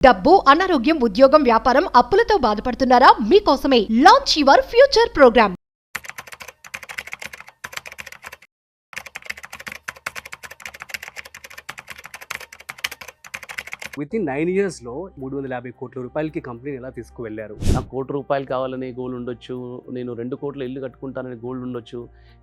డబ్బు, అనారోగ్యం, ఉద్యోగం, వ్యాపారం, అప్పులతో బాధపడుతున్నారా? మీకోసమే launch your future programme. Within 9 ఇయర్స్లో 350 కోట్ల రూపాయలకి కంపెనీని ఎలా తీసుకువెళ్ళారు? నాకు ₹1,00,00,000 కావాలనే గోల్ ఉండొచ్చు, నేను 2 కోట్ల ఇల్లు కట్టుకుంటాననే గోల్ ఉండొచ్చు.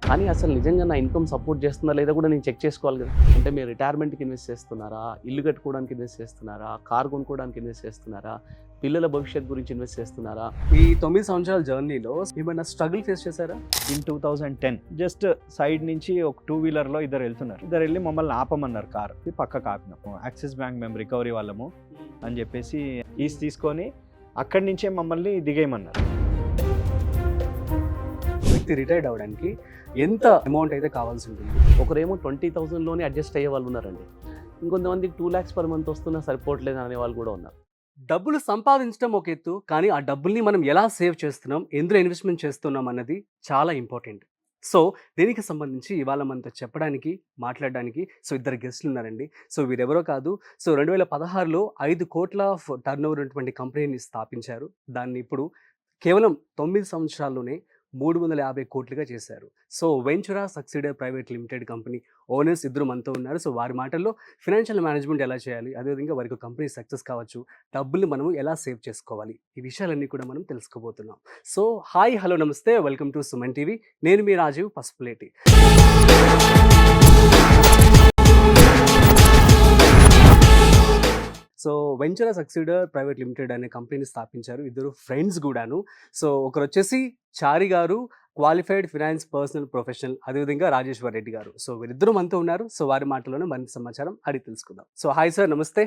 కానీ అసలు నిజంగా నా ఇన్కమ్ సపోర్ట్ చేస్తుందా లేదా కూడా నేను చెక్ చేసుకోవాలి కదా. అంటే మీరు రిటైర్మెంట్కి ఇన్వెస్ట్ చేస్తున్నారా, ఇల్లు కట్టుకోవడానికి ఇన్వెస్ట్ చేస్తున్నారా, కార్ కొనుక్కోవడానికి ఇన్వెస్ట్ చేస్తున్నారా, పిల్లల భవిష్యత్తు గురించి ఇన్వెస్ట్ చేస్తున్నారా? ఈ 9 సంవత్సరాల జర్నీలో ఏమైనా స్ట్రగుల్ ఫేస్ చేశారా? ఇన్ 2010 జస్ట్ సైడ్ నుంచి ఒక 2 వీలర్లో ఇద్దరు వెళ్తున్నారు. ఇద్దరు వెళ్ళి మమ్మల్ని ఆపమన్నారు, కార్ పక్కకు ఆపినాము. యాక్సిస్ బ్యాంక్ మేము రికవరీ వాళ్ళము అని చెప్పేసి ఈస్ తీసుకొని అక్కడి నుంచే మమ్మల్ని దిగేయమన్నారు. వ్యక్తి రిటైర్డ్ అవ్వడానికి ఎంత అమౌంట్ అయితే కావాల్సి ఉంటుంది? ఒకరేమో 20,000లోనే అడ్జస్ట్ అయ్యే వాళ్ళు ఉన్నారండి. ఇంకొంతమందికి 2 lakhs per month వస్తున్నా సరిపోవట్లేదు అనే వాళ్ళు కూడా ఉన్నారు. డబ్బులు సంపాదించడం ఒక ఎత్తు, కానీ ఆ డబ్బుల్ని మనం ఎలా సేవ్ చేస్తున్నాం, ఎందులో ఇన్వెస్ట్మెంట్ చేస్తున్నాం అన్నది చాలా ఇంపార్టెంట్. సో దీనికి సంబంధించి ఇవాళ మనతో చెప్పడానికి, మాట్లాడడానికి ఇద్దరు గెస్టులు ఉన్నారండి. వీరెవరో కాదు. 2016లో 5 కోట్ల టర్న్ ఓవర్ ఉన్నటువంటి కంపెనీని స్థాపించారు. దాన్ని ఇప్పుడు కేవలం 9 సంవత్సరాల్లోనే 350 కోట్లుగా చేశారు. Ventura succeeder private limited company owners ఇద్దరు మనతో ఉన్నారు. వారి మాటల్లో ఫైనాన్షియల్ మేనేజ్మెంట్ ఎలా చేయాలి, అదేవిధంగా వారికి కంపెనీ సక్సెస్ కావచ్చు, డబ్బుల్ని మనం ఎలా సేవ్ చేసుకోవాలి, ఈ విషయాలన్నీ కూడా మనం తెలుసుకోబోతున్నాం. Hi, hello, namaste, welcome to Suman TV. నేను మీ Rajeev Pasupuleti. Ventura succeeder private limited అనే కంపెనీని స్థాపించారు ఇద్దరు ఫ్రెండ్స్ కూడాను. ఒకరు వచ్చేసి చారి గారు, క్వాలిఫైడ్ ఫినాన్స్ పర్సనల్ ప్రొఫెషనల్, అదేవిధంగా రాజేశ్వర్ రెడ్డి గారు. వీరిద్దరూ మనతో ఉన్నారు. వారి మాటలోనే మరింత సమాచారం అడిగి తెలుసుకుందాం. హాయ్ సార్, నమస్తే.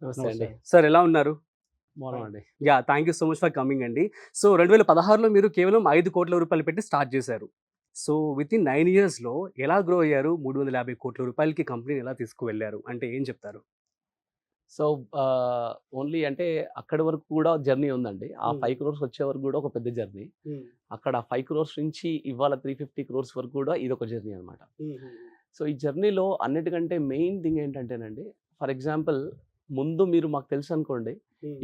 నమస్తే అండి. సార్, ఎలా ఉన్నారు? బాగున్నామండి. Thank you so much for coming అండి. 2016లో మీరు కేవలం 5 కోట్ల రూపాయలు పెట్టి స్టార్ట్ చేశారు. వితిన్ 9 ఇయర్స్లో ఎలా గ్రో అయ్యారు? 350 కోట్ల రూపాయలకి కంపెనీని ఎలా తీసుకువెళ్ళారు అంటే ఏం చెప్తారు? ఓన్లీ అంటే అక్కడి వరకు కూడా జర్నీ ఉందండి. ఆ 5 crores వచ్చే వరకు కూడా ఒక పెద్ద జర్నీ. అక్కడ 5 crores నుంచి ఇవాళ 350 crores వరకు కూడా ఇది ఒక జర్నీ అనమాట. ఈ జర్నీలో అన్నిటికంటే మెయిన్ థింగ్ ఏంటంటేనండి, ఫర్ ఎగ్జాంపుల్ ముందు మీరు మాకు తెలుసు అనుకోండి,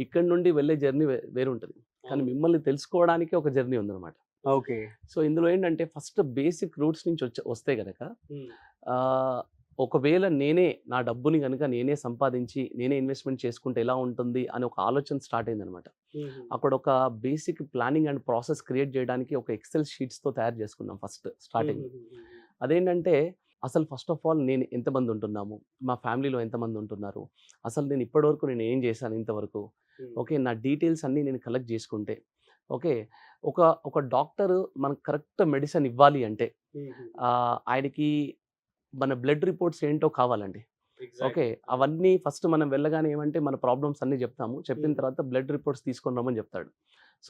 ఇక్కడ నుండి వెళ్ళే జర్నీ వేరు ఉంటుంది, కానీ మిమ్మల్ని తెలుసుకోవడానికి ఒక జర్నీ ఉందన్నమాట. ఓకే. ఇందులో ఏంటంటే ఫస్ట్ బేసిక్ రూట్స్ నుంచి వస్తే కనుక, ఒకవేళ నేనే నా డబ్బుని కనుక నేనే సంపాదించి నేనే ఇన్వెస్ట్మెంట్ చేసుకుంటే ఎలా ఉంటుంది అని ఒక ఆలోచన స్టార్ట్ అయిందనమాట. అక్కడ ఒక basic planning and process create చేయడానికి ఒక ఎక్సెల్ షీట్స్తో తయారు చేసుకున్నాం ఫస్ట్ స్టార్టింగ్. అదేంటంటే అసలు ఫస్ట్ ఆఫ్ ఆల్ నేను ఎంతమంది ఉంటున్నాము, మా ఫ్యామిలీలో ఎంతమంది ఉంటున్నారు, అసలు నేను ఇప్పటివరకు నేను ఏం చేశాను ఇంతవరకు, ఓకే, నా డీటెయిల్స్ అన్నీ నేను కలెక్ట్ చేసుకుంటే, ఓకే, ఒక డాక్టర్ మనకు కరెక్ట్ మెడిసిన్ ఇవ్వాలి అంటే ఆయనకి మన బ్లడ్ రిపోర్ట్స్ ఏంటో కావాలండి. ఓకే, అవన్నీ ఫస్ట్ మనం వెళ్ళగానే ఏమంటే మన ప్రాబ్లమ్స్ అన్నీ చెప్తాము. చెప్పిన తర్వాత బ్లడ్ రిపోర్ట్స్ తీసుకొని రమ్మని చెప్తాడు.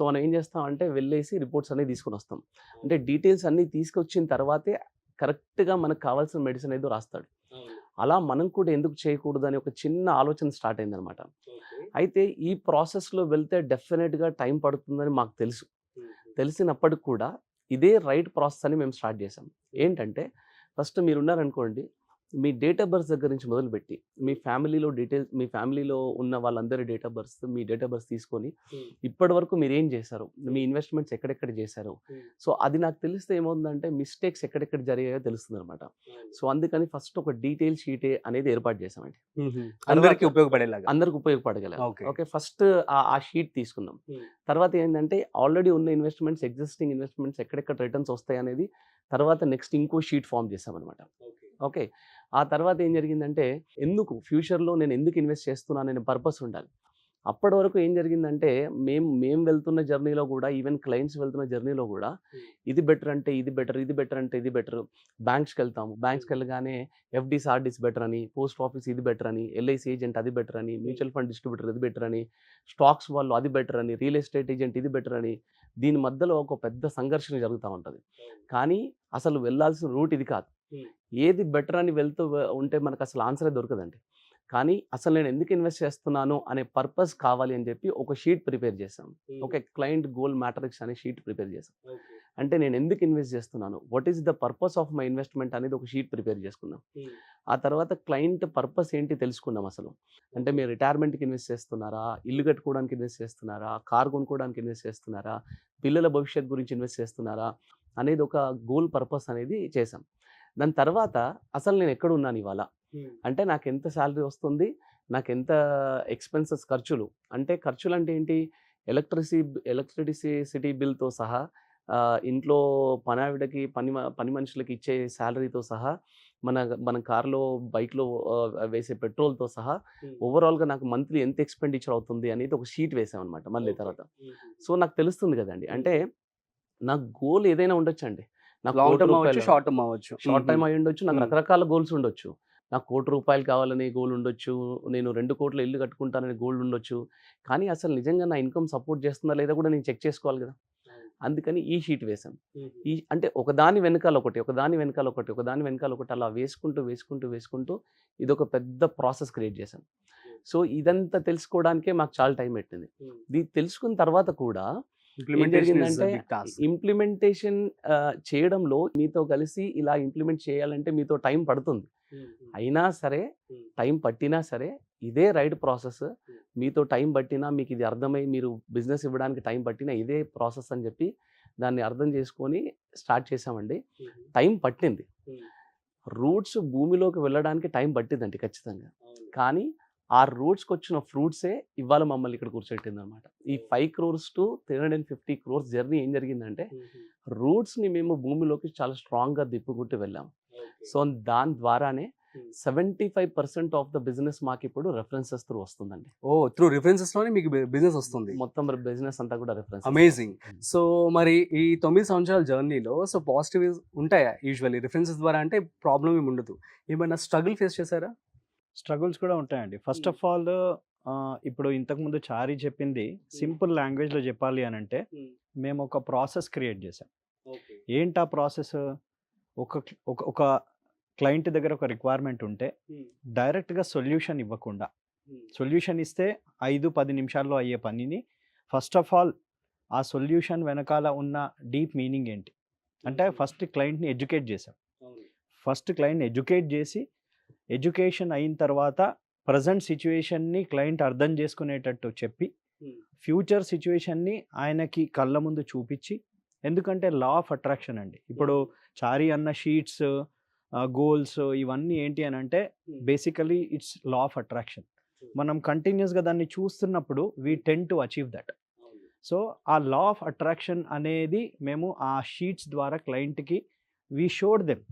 మనం ఏం చేస్తాం అంటే వెళ్ళేసి రిపోర్ట్స్ అన్నీ తీసుకొని వస్తాం. అంటే డీటెయిల్స్ అన్నీ తీసుకొచ్చిన తర్వాతే కరెక్ట్గా మనకు కావాల్సిన మెడిసిన్ ఏదో రాస్తాడు. అలా మనం కూడా ఎందుకు చేయకూడదు అని ఒక చిన్న ఆలోచన స్టార్ట్ అయిందనమాట. అయితే ఈ ప్రాసెస్లో వెళ్తే డెఫినెట్గా టైం పడుతుందని మాకు తెలిసినప్పటికి కూడా ఇదే రైట్ ప్రాసెస్ అని మేము స్టార్ట్ చేసాం. ఏంటంటే ఫస్ట్ మీరు ఉన్నారనుకోండి, మీ డేట్ ఆఫ్ బర్త్ దగ్గర నుంచి మొదలుపెట్టి మీ ఫ్యామిలీలో డీటెయిల్స్, మీ ఫ్యామిలీలో ఉన్న వాళ్ళందరి డేట్ ఆఫ్ బర్త్ తీసుకొని ఇప్పటి వరకు మీరు ఏం చేశారు, మీ ఇన్వెస్ట్మెంట్స్ ఎక్కడెక్కడ చేశారు, అది నాకు తెలిస్తే ఏమవుతుందంటే మిస్టేక్స్ ఎక్కడెక్కడ జరిగాయో తెలుస్తుంది అనమాట. అందుకని ఫస్ట్ ఒక డీటెయిల్ షీట్ అనేది ఏర్పాటు చేసామండి, అందరికీ ఉపయోగపడగల. ఓకే, ఫస్ట్ ఆ షీట్ తీసుకున్నాం. తర్వాత ఏంటంటే ఆల్రెడీ ఉన్న ఎగ్జిస్టింగ్ ఇన్వెస్ట్మెంట్స్ ఎక్కడెక్కడ రిటర్న్స్ వస్తాయి అనేది తర్వాత నెక్స్ట్ ఇంకో షీట్ ఫామ్ చేసామన్నమాట. ఓకే, ఆ తర్వాత ఏం జరిగిందంటే ఫ్యూచర్లో నేను ఎందుకు ఇన్వెస్ట్ చేస్తున్నాను అనే పర్పస్ ఉండాలి. అప్పటి వరకు ఏం జరిగిందంటే మేము వెళ్తున్న జర్నీలో కూడా, ఈవెన్ క్లయింట్స్ వెళ్తున్న జర్నీలో కూడా ఇది బెటర్ అంటే ఇది బెటర్, ఇది బెటర్ అంటే ఇది బెటర్. బ్యాంక్స్కి వెళ్తాము, బ్యాంక్స్కి వెళ్ళగానే ఎఫ్డీస్ ఆర్డీస్ బెటర్ అని, పోస్ట్ ఆఫీస్ ఇది బెటర్ అని, ఎల్ఐసి ఏజెంట్ అది బెటర్ అని, మ్యూచువల్ ఫండ్ డిస్ట్రిబ్యూటర్ ఇది బెటర్ అని, స్టాక్స్ వాళ్ళు అది బెటర్ అని, రియల్ ఎస్టేట్ ఏజెంట్ ఇది బెటర్ అని. దీని మధ్యలో ఒక పెద్ద సంఘర్షణ జరుగుతూ ఉంటుంది. కానీ అసలు వెళ్ళాల్సిన రూట్ ఇది కాదు. ఏది బెటర్ అని వెళ్తూ ఉంటే మనకు అసలు ఆన్సరే దొరకదండి. కానీ అసలు నేను ఎందుకు ఇన్వెస్ట్ చేస్తున్నాను అనే పర్పస్ కావాలి అని చెప్పి ఒక షీట్ ప్రిపేర్ చేసాం. ఓకే, క్లయింట్ గోల్ మ్యాట్రిక్స్ అనే షీట్ ప్రిపేర్ చేసాం. అంటే నేను ఎందుకు ఇన్వెస్ట్ చేస్తున్నాను, what is the purpose of my investment అనేది ఒక షీట్ ప్రిపేర్ చేసుకున్నాం. ఆ తర్వాత క్లయింట్ పర్పస్ ఏంటి తెలుసుకున్నాం అసలు. అంటే మీరు రిటైర్మెంట్కి ఇన్వెస్ట్ చేస్తున్నారా, ఇల్లు కట్టుకోవడానికి ఇన్వెస్ట్ చేస్తున్నారా, కార్ కొనుక్కోవడానికి ఇన్వెస్ట్ చేస్తున్నారా, పిల్లల భవిష్యత్ గురించి ఇన్వెస్ట్ చేస్తున్నారా అనేది ఒక గోల్ పర్పస్ అనేది చేశాం. దాని తర్వాత అసలు నేను ఎక్కడ ఉన్నాను ఇవాళ, అంటే నాకు ఎంత శాలరీ వస్తుంది, నాకు ఎంత ఎక్స్పెన్సెస్ ఖర్చులు. అంటే ఖర్చులు అంటే ఏంటి, ఎలక్ట్రిసిటీ బిల్తో సహా, ఇంట్లో పనావిడకి పని మనుషులకి ఇచ్చే శాలరీతో సహా, మన కార్లో బైక్లో వేసే పెట్రోల్తో సహా ఓవరాల్గా నాకు మంత్లీ ఎంత ఎక్స్పెండిచర్ అవుతుంది అనేది ఒక షీట్ వేసామన్నమాట మళ్ళీ తర్వాత. సో నాకు తెలుస్తుంది కదండి, అంటే నాకు గోల్ ఏదైనా ఉండొచ్చండి. నాకు లాంగ్ టర్మ్ అవ్వచ్చు, షార్ట్ టర్మ్ అవ్వచ్చు. షార్ట్ టైం అయి ఉండొచ్చు, నాకు రకరకాల గోల్స్ ఉండొచ్చు. నాకు ₹1,00,00,000 కావాలనే గోల్ ఉండొచ్చు, నేను 2 కోట్ల ఇల్లు కట్టుకుంటాననే గోల్ ఉండొచ్చు. కానీ అసలు నిజంగా నా ఇన్కమ్ సపోర్ట్ చేస్తుందా లేదా కూడా నేను చెక్ చేసుకోవాలి కదా. అందుకని ఈ షీట్ వేసాం. అంటే ఒకదాని వెనకాల ఒకటి, ఒకదాని వెనకాల ఒకటి, ఒకదాని వెనకాల ఒకటి అలా వేసుకుంటూ ఇదొక పెద్ద ప్రాసెస్ క్రియేట్ చేశాం. సో ఇదంతా తెలుసుకోవడానికే మాకు చాలా టైం పెట్టింది. ఇది తెలుసుకున్న తర్వాత కూడా ఏం జరిగిందంటే, ఇంప్లిమెంటేషన్ చేయడంలో మీతో కలిసి ఇలా ఇంప్లిమెంట్ చేయాలంటే మీతో టైం పడుతుంది. అయినా సరే, టైం పట్టినా సరే ఇదే రైట్ ప్రాసెస్. మీతో టైం పట్టినా, మీకు ఇది అర్థమై మీరు బిజినెస్ ఇవ్వడానికి టైం పట్టినా ఇదే ప్రాసెస్ అని చెప్పి దాన్ని అర్థం చేసుకొని స్టార్ట్ చేసామండి. టైం పట్టింది, రూట్స్ భూమిలోకి వెళ్ళడానికి టైం పట్టిందండి ఖచ్చితంగా. కానీ ఆ రూట్స్కి వచ్చిన ఫ్రూట్సే ఇవాళ మమ్మల్ని ఇక్కడ కూర్చోబెట్టింది అనమాట. ఈ 5 crores to 350 crores జర్నీ ఏం జరిగిందంటే, రూట్స్ని మేము భూమిలోకి చాలా స్ట్రాంగ్గా దిప్పుకుంటూ వెళ్ళాము. సో దాని ద్వారానే 75% ఆఫ్ ద బిజినెస్ మాకు ఇప్పుడు రెఫరెన్సెస్ త్రూ వస్తుందండి. త్రూ రిఫరెన్సెస్ లోనే మీకు బిజినెస్ వస్తుంది. మొత్తం బిజినెస్ అంతా కూడా రెఫరెన్స్. అమేజింగ్. సో మరి ఈ 9 సంవత్సరాల జర్నీలో సో పాజిటివ్ ఉంటాయా? యూజువల్లీ రిఫరెన్సెస్ ద్వారా అంటే ప్రాబ్లం ఏమి ఉండదు. ఏమైనా స్ట్రగుల్ ఫేస్ చేశారా? స్ట్రగుల్స్ కూడా ఉంటాయండి. ఫస్ట్ ఆఫ్ ఆల్ ఇప్పుడు ఇంతకుముందు చారీ చెప్పింది సింపుల్ లాంగ్వేజ్లో చెప్పాలి అని అంటే, మేము ఒక ప్రాసెస్ క్రియేట్ చేసాం. ఏంటి ఆ ప్రాసెస్? ఒక క్లయింట్ దగ్గర ఒక రిక్వైర్మెంట్ ఉంటే డైరెక్ట్గా సొల్యూషన్ ఇవ్వకుండా, సొల్యూషన్ ఇస్తే 5-10 నిమిషాల్లో అయ్యే పనిని ఫస్ట్ ఆఫ్ ఆల్ ఆ సొల్యూషన్ వెనకాల ఉన్న డీప్ మీనింగ్ ఏంటి అంటే ఫస్ట్ క్లయింట్ని ఎడ్యుకేట్ చేసాం. ఫస్ట్ క్లయింట్ని ఎడ్యుకేట్ చేసి, ఎడ్యుకేషన్ అయిన తర్వాత ప్రజెంట్ సిచ్యువేషన్ని క్లయింట్ అర్థం చేసుకునేటట్టు చెప్పి, ఫ్యూచర్ సిచ్యువేషన్ని ఆయనకి కళ్ళ ముందు చూపించి, ఎందుకంటే లా ఆఫ్ అట్రాక్షన్ అండి. ఇప్పుడు చారీ అన్న షీట్స్, గోల్స్ ఇవన్నీ ఏంటి అని అంటే basically it's law of attraction. మనం కంటిన్యూస్గా దాన్ని చూస్తున్నప్పుడు we tend to achieve that. So ఆ లా ఆఫ్ అట్రాక్షన్ అనేది మేము ఆ షీట్స్ ద్వారా క్లయింట్కి వి షోడ్ దెమ్.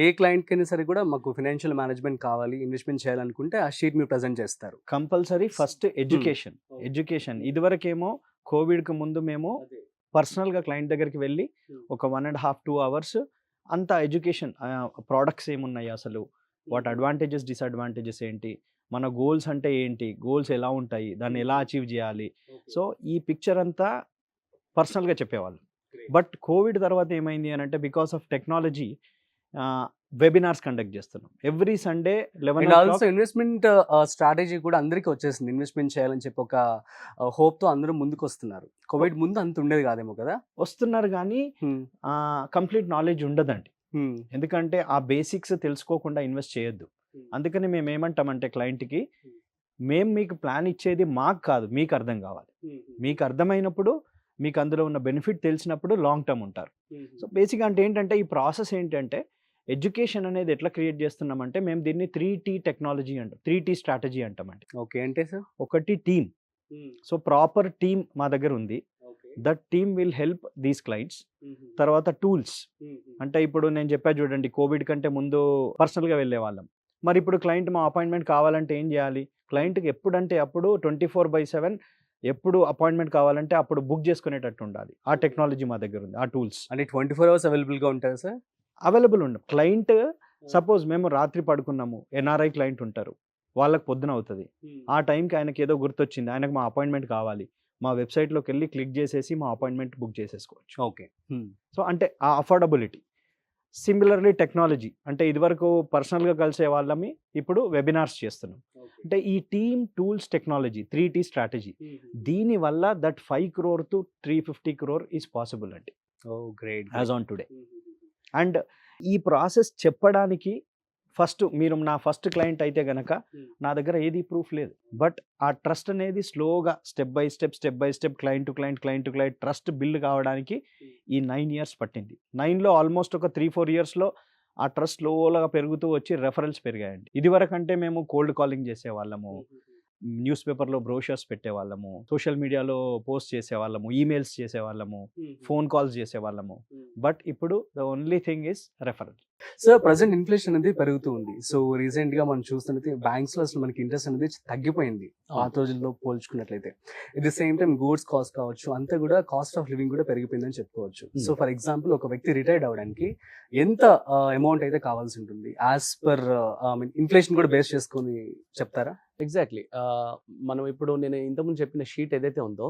ఏ క్లయింట్ కైనా సరే కూడా మాకు ఫైనాన్షియల్ మేనేజ్మెంట్ కావాలి, ఇన్వెస్ట్మెంట్ చేయాలనుకుంటే ఆ షీట్ మీరు ప్రజెంట్ చేస్తారు. Compulsory first education. ఇదివరకేమో కోవిడ్కి ముందు మేము పర్సనల్గా క్లయింట్ దగ్గరికి వెళ్ళి ఒక 1.5-2 hours అంత ఎడ్యుకేషన్, ప్రోడక్ట్స్ ఏమున్నాయి, అసలు వాటి అడ్వాంటేజెస్ డిసడ్వాంటేజెస్ ఏంటి, మన గోల్స్ అంటే ఏంటి, గోల్స్ ఎలా ఉంటాయి, దాన్ని ఎలా అచీవ్ చేయాలి. సో ఈ పిక్చర్ అంతా పర్సనల్గా చెప్పేవాళ్ళు. బట్ కోవిడ్ తర్వాత ఏమైంది అని అంటే, because of technology webinars conduct చేస్తున్నాం every Sunday 11 o'clock. Investment strategy కూడా అందరికీ వచ్చేసింది. ఇన్వెస్ట్మెంట్ చేయాలని చెప్పి ఒక హోప్తో అందరూ ముందుకు వస్తున్నారు. కోవిడ్ ముందు అంత ఉండేది కాదేమో కదా. వస్తున్నారు కానీ కంప్లీట్ నాలెడ్జ్ ఉండదండి. ఎందుకంటే ఆ బేసిక్స్ తెలుసుకోకుండా ఇన్వెస్ట్ చేయొద్దు. అందుకని మేము ఏమంటామంటే క్లయింట్కి, మేము మీకు ప్లాన్ ఇచ్చేది మాకు కాదు, మీకు అర్థం కావాలి. మీకు అర్థమైనప్పుడు, మీకు అందులో ఉన్న బెనిఫిట్ తెలిసినప్పుడు లాంగ్ టర్మ్ ఉంటారు. సో బేసిక్ అంటే ఏంటంటే, ఈ ప్రాసెస్ ఏంటంటే, ఎడ్యుకేషన్ అనేది ఎట్లా క్రియేట్ చేస్తున్నామంటే, మేము దీన్ని 3T టెక్నాలజీ అంటాం, 3T స్ట్రాటజీ అంటామండి. ఓకే, అంటే సార్ ఒకటి టీమ్. సో ప్రాపర్ టీమ్ మా దగ్గర ఉంది. That team will help these clients. తర్వాత టూల్స్ అంటే, ఇప్పుడు నేను చెప్పా చూడండి, కోవిడ్ కంటే ముందు పర్సనల్గా వెళ్ళే వాళ్ళం. మరి ఇప్పుడు క్లయింట్ మా అపాయింట్మెంట్ కావాలంటే ఏం చేయాలి? క్లయింట్కి ఎప్పుడంటే అప్పుడు 24/7 ఎప్పుడు అపాయింట్మెంట్ కావాలంటే అప్పుడు బుక్ చేసుకునేటట్టు ఉండాలి. ఆ టెక్నాలజీ మా దగ్గర ఉంది, ఆ టూల్స్. అంటే 24 hours అవైలబుల్గా ఉంటారు సార్? అవైలబుల్ ఉండవు. క్లయింట్ సపోజ్ మేము రాత్రి పడుకున్నాము, ఎన్ఆర్ఐ క్లయింట్ ఉంటారు, వాళ్ళకి పొద్దున అవుతుంది. ఆ టైంకి ఆయనకి ఏదో గుర్తొచ్చింది, ఆయనకు మా అపాయింట్మెంట్ కావాలి, మా వెబ్సైట్లోకి వెళ్ళి క్లిక్ చేసేసి మా అపాయింట్మెంట్ బుక్ చేసేసుకోవచ్చు. ఓకే. సో అంటే ఆ అఫోర్డబిలిటీ. సిమిలర్లీ టెక్నాలజీ అంటే ఇదివరకు పర్సనల్గా కలిసే వాళ్ళమి ఇప్పుడు వెబినార్స్ చేస్తున్నాం. అంటే ఈ team tools technology 3T strategy దీనివల్ల that 5 crore to 350 crore is possible అండి oh great. As on today. And ఈ ప్రాసెస్ చెప్పడానికి ఫస్ట్ మీరు నా ఫస్ట్ క్లయింట్ అయితే గనక నా దగ్గర ఏది ప్రూఫ్ లేదు, బట్ ఆ ట్రస్ట్ అనేది స్లోగా step by step client to client trust build కావడానికి ఈ 9 years పట్టింది. 9లో ఆల్మోస్ట్ ఒక 3-4 yearsలో ఆ ట్రస్ట్ స్లోగా పెరుగుతూ వచ్చి రెఫరల్స్ పెరిగాయండి. ఇదివరకంటే మేము కోల్డ్ కాలింగ్ చేసేవాళ్ళము, న్యూస్ పేపర్లో బ్రోషర్స్ పెట్టేవాళ్ళము, సోషల్ మీడియాలో పోస్ట్ చేసేవాళ్ళము, ఈమెయిల్స్ చేసేవాళ్ళము, ఫోన్ కాల్స్ చేసేవాళ్ళము. బట్ ఇప్పుడు the only thing is referral. So present inflation అనేది పెరుగుతూ ఉంది. సో రీసెంట్ గా మనం చూస్తున్నది బ్యాంక్స్ లో అసలు మనకి ఇంట్రెస్ట్ అనేది తగ్గిపోయింది పాత రోజుల్లో పోల్చుకున్నట్లయితే. At the same time goods cost కావచ్చు, అంతా కూడా కాస్ట్ ఆఫ్ లివింగ్ కూడా పెరిగిపోయిందని చెప్పుకోవచ్చు. సో ఫర్ ఎగ్జాంపుల్ ఒక వ్యక్తి రిటైర్డ్ అవడానికి ఎంత అమౌంట్ అయితే కావాల్సి ఉంటుంది యాజ్ పర్ ఇన్ఫ్లేషన్ కూడా బేస్ చేసుకొని చెప్తారా? ఎగ్జాక్ట్లీ. మనం ఇప్పుడు నేను ఇంతకుముందు చెప్పిన షీట్ ఏదైతే ఉందో,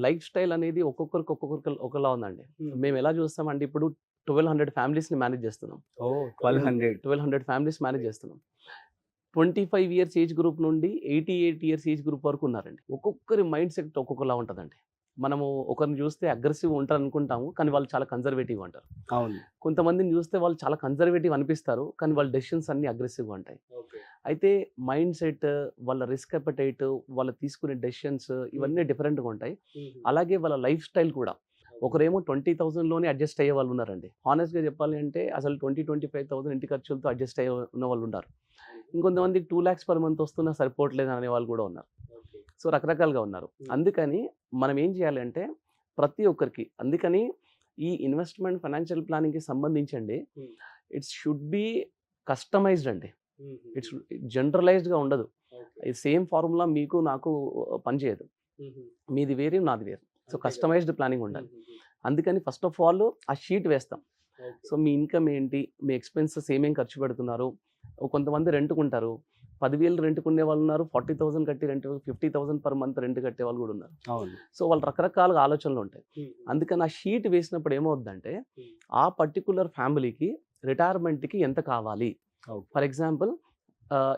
లైఫ్ స్టైల్ అనేది ఒక్కొక్కరికి ఒకలా ఉందండి. మేము ఎలా చూస్తామంటే ఇప్పుడు 1200 ఫ్యామిలీస్ని మేనేజ్ చేస్తున్నాం. 1200 ఫ్యామిలీస్ మేనేజ్ చేస్తున్నాం. 25 years ఏజ్ గ్రూప్ నుండి 88 years ఏజ్ గ్రూప్ వరకు ఉన్నారండి. ఒక్కొక్కరి మైండ్ సెట్ ఒక్కొక్కలా ఉంటుందండి. మనము ఒకరిని చూస్తే అగ్రెసివ్ ఉంటారు అనుకుంటాము, కానీ వాళ్ళు చాలా కన్జర్వేటివ్ అంటారు. అవును. కొంతమందిని చూస్తే వాళ్ళు చాలా కన్జర్వేటివ్ అనిపిస్తారు, కానీ వాళ్ళ డెసిషన్స్ అన్ని అగ్రెసివ్గా ఉంటాయి. అయితే మైండ్ సెట్, వాళ్ళ రిస్క్ అపెటైట్, వాళ్ళు తీసుకునే డెసిషన్స్ ఇవన్నీ డిఫరెంట్గా ఉంటాయి. అలాగే వాళ్ళ లైఫ్ స్టైల్ కూడా. ఒకరేమో 20,000లోనే అడ్జస్ట్ అయ్యే వాళ్ళు ఉన్నారండి. హానెస్ట్గా చెప్పాలి అంటే అసలు 20-25,000 ఇంటి ఖర్చులతో అడ్జస్ట్ అయ్యే ఉన్న వాళ్ళు ఉన్నారు. ఇంకొంతమందికి 2 lakhs per month వస్తున్నా సరిపోవట్లేదు అనే వాళ్ళు కూడా ఉన్నారు. సో రకరకాలుగా ఉన్నారు. అందుకని మనం ఏం చేయాలి అంటే ప్రతి ఒక్కరికి, అందుకని ఈ ఇన్వెస్ట్మెంట్ ఫైనాన్షియల్ ప్లానింగ్కి సంబంధించండి, ఇట్స్ షుడ్ బి కస్టమైజ్డ్ అండి. ఇట్స్ జనరలైజ్డ్గా ఉండదు. ఈ సేమ్ ఫార్ములా మీకు నాకు పనిచేయదు. మీది వేరే, నాది వేరు. సో కస్టమైజ్డ్ ప్లానింగ్ ఉండాలి. అందుకని ఫస్ట్ ఆఫ్ ఆల్ ఆ షీట్ వేస్తాం. సో మీ ఇన్కమ్ ఏంటి, మీ ఎక్స్పెన్సెస్ ఏమేమి ఖర్చు పెడుతున్నారు. కొంతమంది రెంట్కుంటారు, 10,000 రెంట్కునే వాళ్ళు ఉన్నారు, 40,000 కట్టి రెంట్, 50,000 per month రెంట్ కట్టే వాళ్ళు కూడా ఉన్నారు. సో వాళ్ళు రకరకాలుగా ఆలోచనలు ఉంటాయి. అందుకని ఆ షీట్ వేసినప్పుడు ఏమవుద్దంటే ఆ పర్టికులర్ ఫ్యామిలీకి రిటైర్మెంట్కి ఎంత కావాలి. ఫర్ ఎగ్జాంపుల్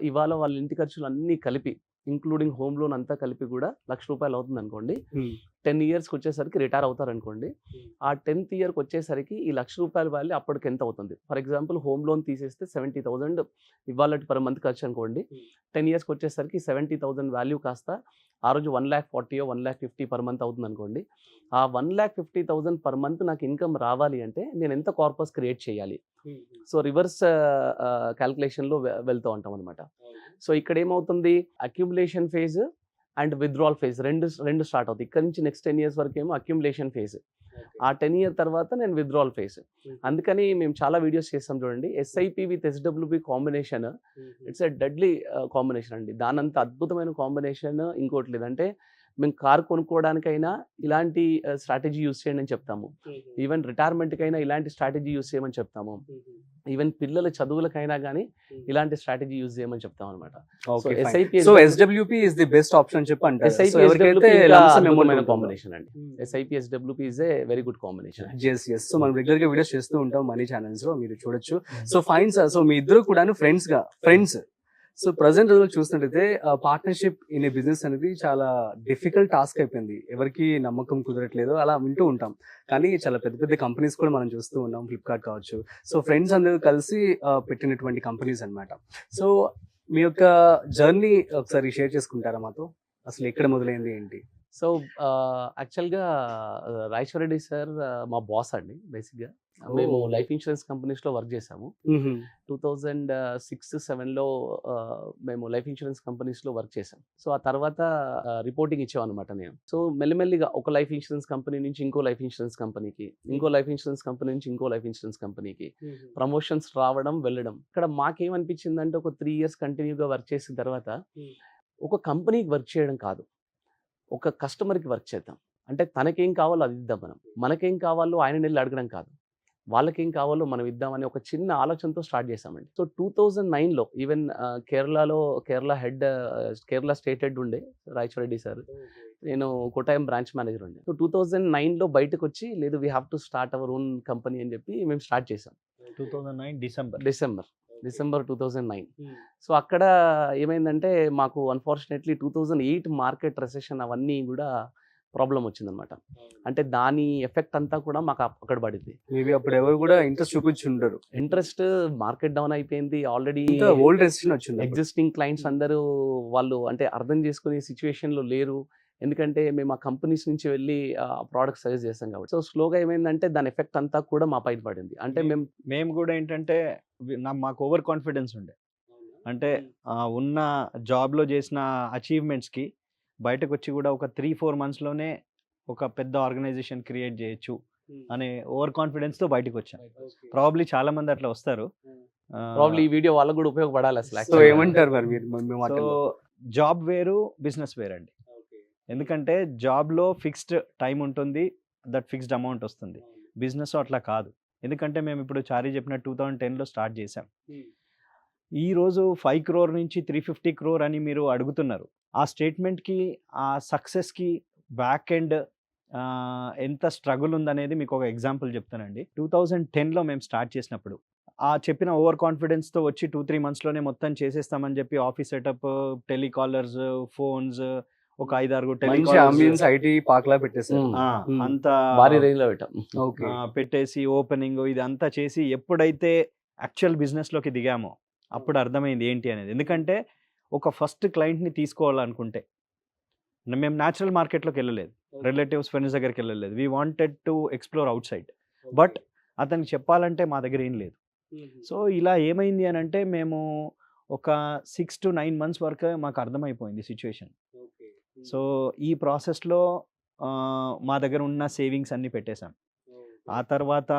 ఇవాళ వాళ్ళ ఇంటి ఖర్చులు అన్నీ కలిపి ఇంక్లూడింగ్ హోమ్ లోన్ అంతా కలిపి కూడా ₹1,00,000 అవుతుంది అనుకోండి. 10 yearsకి వచ్చేసరికి రిటైర్ అవుతారు అనుకోండి. ఆ 10th yearకి వచ్చేసరికి ఈ ₹1,00,000 వాల్యూ అప్పటికి ఎంత అవుతుంది. ఫర్ ఎగ్జాంపుల్ హోమ్ లోన్ తీసేస్తే 70,000 ఇవాళ per month ఖర్చు అనుకోండి. 10 yearsకి వచ్చేసరికి 70,000 వాల్యూ కాస్త ఆ రోజు 1,40,000 1,50,000 per month అవుతుంది అనుకోండి. ఆ 1,50,000 per month నాకు ఇన్కమ్ రావాలి అంటే నేను ఎంత కార్పస్ క్రియేట్ చేయాలి. సో రివర్స్ క్యాల్కులేషన్లో వెళ్తూ ఉంటాం అనమాట. సో ఇక్కడ ఏమవుతుంది, accumulation phase and withdrawal phase రెండు స్టార్ట్ అవుతాయి. ఇక్కడ నుంచి నెక్స్ట్ 10 years వరకు ఏమో అక్యుములేషన్ ఫేజ్, ఆ 10 year తర్వాత నేను విత్డ్రాల్ ఫేజ్. అందుకని మేము చాలా వీడియోస్ చేస్తాం చూడండి. SIP with SWP combination it's a deadly combination అండి. దానంత అద్భుతమైన కాంబినేషన్ ఇంకోటి లేదంటే మేము కార్ కొనుక్కోవడానికైనా ఇలాంటి స్ట్రాటజీ యూస్ చేయండి అని చెప్తాము. ఈవెన్ రిటైర్మెంట్కైనా ఇలాంటి స్ట్రాటజీ యూస్ చేయమని చెప్తాము. ఈవెన్ పిల్లల చదువులకైనా కానీ ఇలాంటి స్ట్రాటజీ యూజ్ చేయమని చెప్తాం అనమాట. So SWP is the best option చెప్పి అంటారు. కాంబినేషన్ అండి. SIP SWP is a very good combination. So మనం రెగ్యులర్ గా వీడియోస్ చేస్తూ ఉంటాం మనీ ఛానల్స్ లో, మీరు చూడొచ్చు. సో ఫైన్ సార్, సో మీ ఇద్దరు కూడా ఫ్రెండ్స్. సో ప్రజెంట్ రోజులు చూసినట్టయితే పార్ట్నర్షిప్ ఇన్ ఏ బిజినెస్ అనేది చాలా డిఫికల్ట్ టాస్క్ అయిపోయింది. ఎవరికి నమ్మకం కుదరట్లేదు, అలా వింటూ ఉంటాం. కానీ చాలా పెద్ద పెద్ద కంపెనీస్ కూడా మనం చూస్తూ ఉన్నాం, ఫ్లిప్కార్ట్ కావచ్చు. సో ఫ్రెండ్స్ అందరూ కలిసి పెట్టినటువంటి కంపెనీస్ అన్నమాట. సో మీ యొక్క జర్నీ ఒకసారి షేర్ చేసుకుంటారా మాతో? అసలు ఎక్కడ మొదలైంది ఏంటి? సో యాక్చువల్గా రాజేశ్వర రెడ్డి సార్ మా బాస్ అండి. బేసిక్గా మేము లైఫ్ ఇన్సూరెన్స్ కంపెనీస్లో వర్క్ చేసాము. 2006-07లో మేము లైఫ్ ఇన్సూరెన్స్ కంపెనీస్లో వర్క్ చేసాం. సో ఆ తర్వాత రిపోర్టింగ్ ఇచ్చాం అనమాట నేను. సో మెల్లిమెల్లిగా ఒక లైఫ్ ఇన్సూరెన్స్ కంపెనీ నుంచి ఇంకో లైఫ్ ఇన్సూరెన్స్ కంపెనీకి, ఇంకో లైఫ్ ఇన్సూరెన్స్ కంపెనీ నుంచి ఇంకో లైఫ్ ఇన్సూరెన్స్ కంపెనీకి ప్రమోషన్స్ రావడం వెళ్ళడం. ఇక్కడ మాకేమనిపించిందంటే ఒక 3 years కంటిన్యూగా వర్క్ చేసిన తర్వాత ఒక కంపెనీకి వర్క్ చేయడం కాదు, ఒక కస్టమర్కి వర్క్ చేద్దాం. అంటే తనకేం కావాలో అది ఇద్దాం మనం, మనకేం కావాలో ఆయన వెళ్ళి అడగడం కాదు, వాళ్ళకేం కావాలో మనం ఇద్దామని ఒక చిన్న ఆలోచనతో స్టార్ట్ చేసామండి. సో 2009లో ఈవెన్ కేరళ స్టేట్ హెడ్ ఉండే రాజేశ్వర రెడ్డి సార్, నేను కోటాయం బ్రాంచ్ మేనేజర్ ఉండే. సో 2009లో బయటకు వచ్చి లేదు we have to start our own company అని చెప్పి మేము స్టార్ట్ చేసాం 2009 డిసెంబర్ 2009. సో అక్కడ ఏమైందంటే మాకు అన్ఫార్చునేట్లీ 2008 మార్కెట్ రెసెషన్ అవన్నీ కూడా ప్రాబ్లం వచ్చిందనమాట. అంటే దాని ఎఫెక్ట్ అంతా కూడా మాకు అక్కడ పడింది. మేబీ అప్పుడు ఎవరు కూడా ఇంట్రెస్ట్ చూపించుంటారు, ఇంట్రెస్ట్ మార్కెట్ డౌన్ అయిపోయింది ఆల్రెడీ. ఓల్డ్ రెసిషన్ వచ్చింది. ఎగ్జిస్టింగ్ క్లయింట్స్ అందరూ వాళ్ళు అంటే అర్థం చేసుకునే సిచ్యువేషన్లో లేరు, ఎందుకంటే మేము ఆ కంపెనీస్ నుంచి వెళ్ళి ప్రోడక్ట్ సజెస్ట్ చేస్తాం కాబట్టి. సో స్లోగా ఏమైందంటే దాని ఎఫెక్ట్ అంతా కూడా మా పైన పడింది. అంటే మేము కూడా ఏంటంటే మాకు ఓవర్ కాన్ఫిడెన్స్ ఉండే, అంటే ఉన్న జాబ్లో చేసిన అచీవ్మెంట్స్కి బయటకు వచ్చి కూడా ఒక 3-4 monthsలోనే ఒక పెద్ద ఆర్గనైజేషన్ క్రియేట్ చేయొచ్చు అనే ఓవర్ కాన్ఫిడెన్స్తో బయటకు వచ్చాం. ప్రాబ్లీ చాలా మంది అట్లా వస్తారు. ప్రాబ్లీ ఈ వీడియో వాళ్ళకు కూడా ఉపయోగపడాలి అసలు. సో ఏమంటారు మరి మీరు? సో జాబ్ వేరు, బిజినెస్ వేరండి. ఎందుకంటే జాబ్లో ఫిక్స్డ్ టైం ఉంటుంది, దట్ ఫిక్స్డ్ అమౌంట్ వస్తుంది. బిజినెస్ అట్లా కాదు. ఎందుకంటే మేము ఇప్పుడు చారీ చెప్పిన 2010లో స్టార్ట్ చేసాం. ఈరోజు 5 crore నుంచి 350 crore అని మీరు అడుగుతున్నారు. ఆ స్టేట్మెంట్కి, ఆ సక్సెస్కి బ్యాక్ ఎండ్ ఎంత స్ట్రగుల్ ఉందనేది మీకు ఒక ఎగ్జాంపుల్ చెప్తానండి. 2010లో మేము స్టార్ట్ చేసినప్పుడు ఆ చెప్పిన ఓవర్ కాన్ఫిడెన్స్తో వచ్చి 2-3 monthsలోనే మొత్తం చేసేస్తామని చెప్పి ఆఫీస్ సెటప్, టెలికాలర్స్, ఫోన్స్, ఒక 5-6 అంబియన్స్ ఐటీ పార్క్లా పెట్టేసారు. అంత భారీ రేంజ్ లో పెట్టాం. పెట్టేసి ఓపెనింగ్ ఇదంతా చేసి ఎప్పుడైతే యాక్చువల్ బిజినెస్లోకి దిగామో అప్పుడు అర్థమైంది ఏంటి అనేది. ఎందుకంటే ఒక ఫస్ట్ క్లయింట్ని తీసుకోవాలనుకుంటే మేము న్యాచురల్ మార్కెట్లోకి వెళ్ళలేదు, రిలేటివ్స్ ఫ్రెండ్స్ దగ్గరికి వెళ్ళలేదు. We wanted to explore out side. But అతనికి చెప్పాలంటే మా దగ్గర ఏం లేదు. సో ఇలా ఏమైంది అని అంటే మేము ఒక 6 to 9 months వరకు మాకు అర్థమైపోయింది సిచ్యువేషన్. సో ఈ ప్రాసెస్లో మా దగ్గర ఉన్న సేవింగ్స్ అన్నీ పెట్టేశాం. ఆ తర్వాత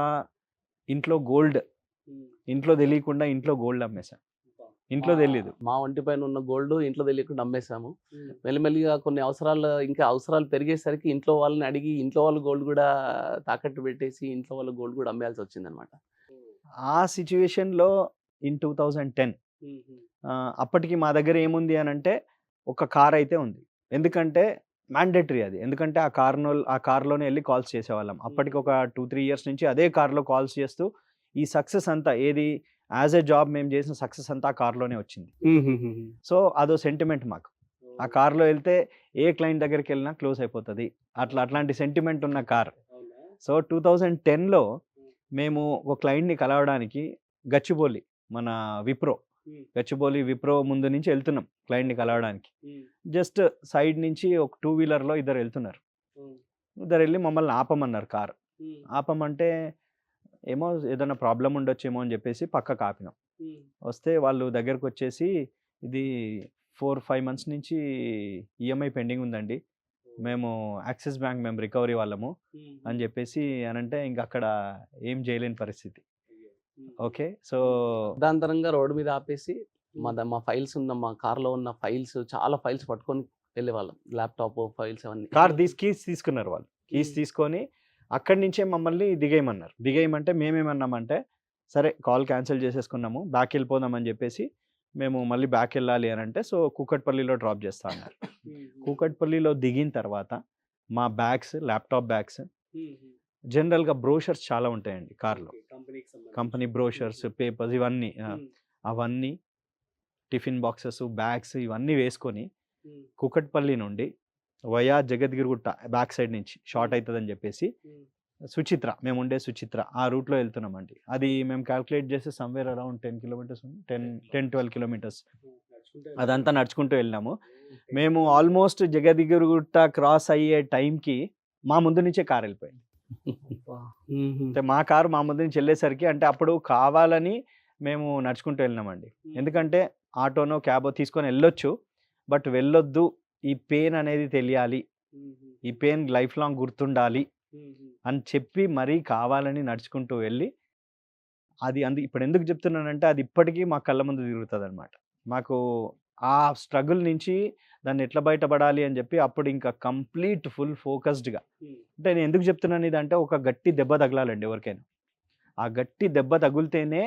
ఇంట్లో తెలియకుండా ఇంట్లో గోల్డ్ అమ్మేశాం. ఇంట్లో తెలియదు, మా ఒంటి పైన ఉన్న గోల్డ్ ఇంట్లో తెలియకుండా అమ్మేశాము. మెల్లిమెల్లిగా కొన్ని అవసరాలు పెరిగేసరికి ఇంట్లో వాళ్ళని అడిగి ఇంట్లో వాళ్ళు గోల్డ్ కూడా తాకట్టు పెట్టేసి ఇంట్లో వాళ్ళ గోల్డ్ కూడా అమ్మేయాల్సి వచ్చింది అనమాట. ఆ సిచ్యువేషన్లో ఇన్ 2010 అప్పటికి మా దగ్గర ఏముంది అని అంటే ఒక కార్ అయితే ఉంది. ఎందుకంటే మ్యాండేటరీ అది. ఎందుకంటే ఆ కార్లోనే వెళ్ళి కాల్స్ చేసేవాళ్ళం. అప్పటికి ఒక 2-3 years నుంచి అదే కార్లో కాల్స్ చేస్తూ ఈ సక్సెస్ అంతా ఏది యాజ్ ఎ జాబ్ మేము చేసిన సక్సెస్ అంతా ఆ కార్లోనే వచ్చింది. సో అదో సెంటిమెంట్ మాకు. ఆ కార్లో వెళ్తే ఏ క్లయింట్ దగ్గరికి వెళ్ళినా క్లోజ్ అయిపోతుంది, అట్లాంటి సెంటిమెంట్ ఉన్న కార్. సో 2010లో మేము ఒక క్లయింట్ని కలవడానికి గచ్చిబౌలి మన గచ్చిబౌలి విప్రో ముందు నుంచి వెళ్తున్నాం క్లయింట్ని కలవడానికి. జస్ట్ సైడ్ నుంచి ఒక 2-wheelerలో ఇద్దరు వెళ్తున్నారు. ఇద్దరు వెళ్ళి మమ్మల్ని ఆపమన్నారు. కార్ ఆపమంటే ఏమో ఏదైనా ప్రాబ్లం ఉండొచ్చేమో అని చెప్పేసి పక్కకు ఆపినాం. వస్తే వాళ్ళు దగ్గరకు వచ్చేసి ఇది 4-5 months నుంచి ఈఎంఐ పెండింగ్ ఉందండి, మేము యాక్సిస్ బ్యాంక్ మేము రికవరీ వాళ్ళము అని చెప్పేసి అనంటే ఇంక అక్కడ ఏం చేయలేని పరిస్థితి. ఓకే, సో దాంతరంగా రోడ్డు మీద ఆపేసి మా ఫైల్స్ మా కార్లో ఉన్న చాలా ఫైల్స్ పట్టుకొని వెళ్ళేవాళ్ళం. ల్యాప్టాప్ ఫైల్స్ అవన్నీ. కార్ కీస్ తీసుకున్నారు వాళ్ళు. కీస్ తీసుకొని అక్కడి నుంచే మమ్మల్ని దిగేయమన్నారు. దిగేయమంటే మేమేమన్నామంటే సరే కాల్ క్యాన్సిల్ చేసేసుకున్నాము, బ్యాక్ వెళ్ళిపోదామని చెప్పేసి మేము మళ్ళీ బ్యాక్ వెళ్ళాలి అని అంటే సో కూకట్పల్లిలో డ్రాప్ చేస్తా అన్నారు. కూకట్పల్లిలో దిగిన తర్వాత మా ల్యాప్టాప్ బ్యాగ్స్, జనరల్గా బ్రోషర్స్ చాలా ఉంటాయండి కార్లో, కంపెనీ బ్రోషర్స్, పేపర్స్ ఇవన్నీ, అవన్నీ టిఫిన్ బాక్సెస్, బ్యాగ్స్ ఇవన్నీ వేసుకొని కూకట్పల్లి నుండి వయా జగద్గిరిగుట్ట బ్యాక్ సైడ్ నుంచి షార్ట్ అవుతుందని చెప్పేసి మేము ఉండే సుచిత్ర ఆ రూట్లో వెళ్తున్నామండి. అది మేము క్యాల్కులేట్ చేసి సమ్వేర్ అరౌండ్ 10 kilometers, 10-12 kilometers అదంతా నడుచుకుంటూ వెళ్ళినాము. మేము ఆల్మోస్ట్ జగద్గిరిగుట్ట క్రాస్ అయ్యే టైంకి మా ముందు నుంచే కార్ వెళ్ళిపోయింది. అంటే మా కారు మా ముందు నుంచి వెళ్ళేసరికి అంటే అప్పుడు కావాలని మేము నడుచుకుంటూ వెళ్ళినామండి. ఎందుకంటే ఆటోనో క్యాబో తీసుకొని వెళ్ళొచ్చు, బట్ వెళ్ళొద్దు, ఈ పెయిన్ అనేది తెలియాలి, ఈ పెయిన్ లైఫ్ లాంగ్ గుర్తుండాలి అని చెప్పి మరీ కావాలని నడుచుకుంటూ వెళ్ళి ఇప్పుడు ఎందుకు చెప్తున్నానంటే అది ఇప్పటికీ మా కళ్ళ ముందు తిరుగుతుంది అనమాట. మాకు ఆ స్ట్రగుల్ నుంచి దాన్ని ఎట్లా బయటపడాలి అని చెప్పి అప్పుడు ఇంకా కంప్లీట్ ఫుల్ ఫోకస్డ్గా. అంటే నేను ఎందుకు చెప్తున్నాను ఇదంటే ఒక గట్టి దెబ్బ తగలాలండి ఎవరికైనా. ఆ గట్టి దెబ్బ తగిలితేనే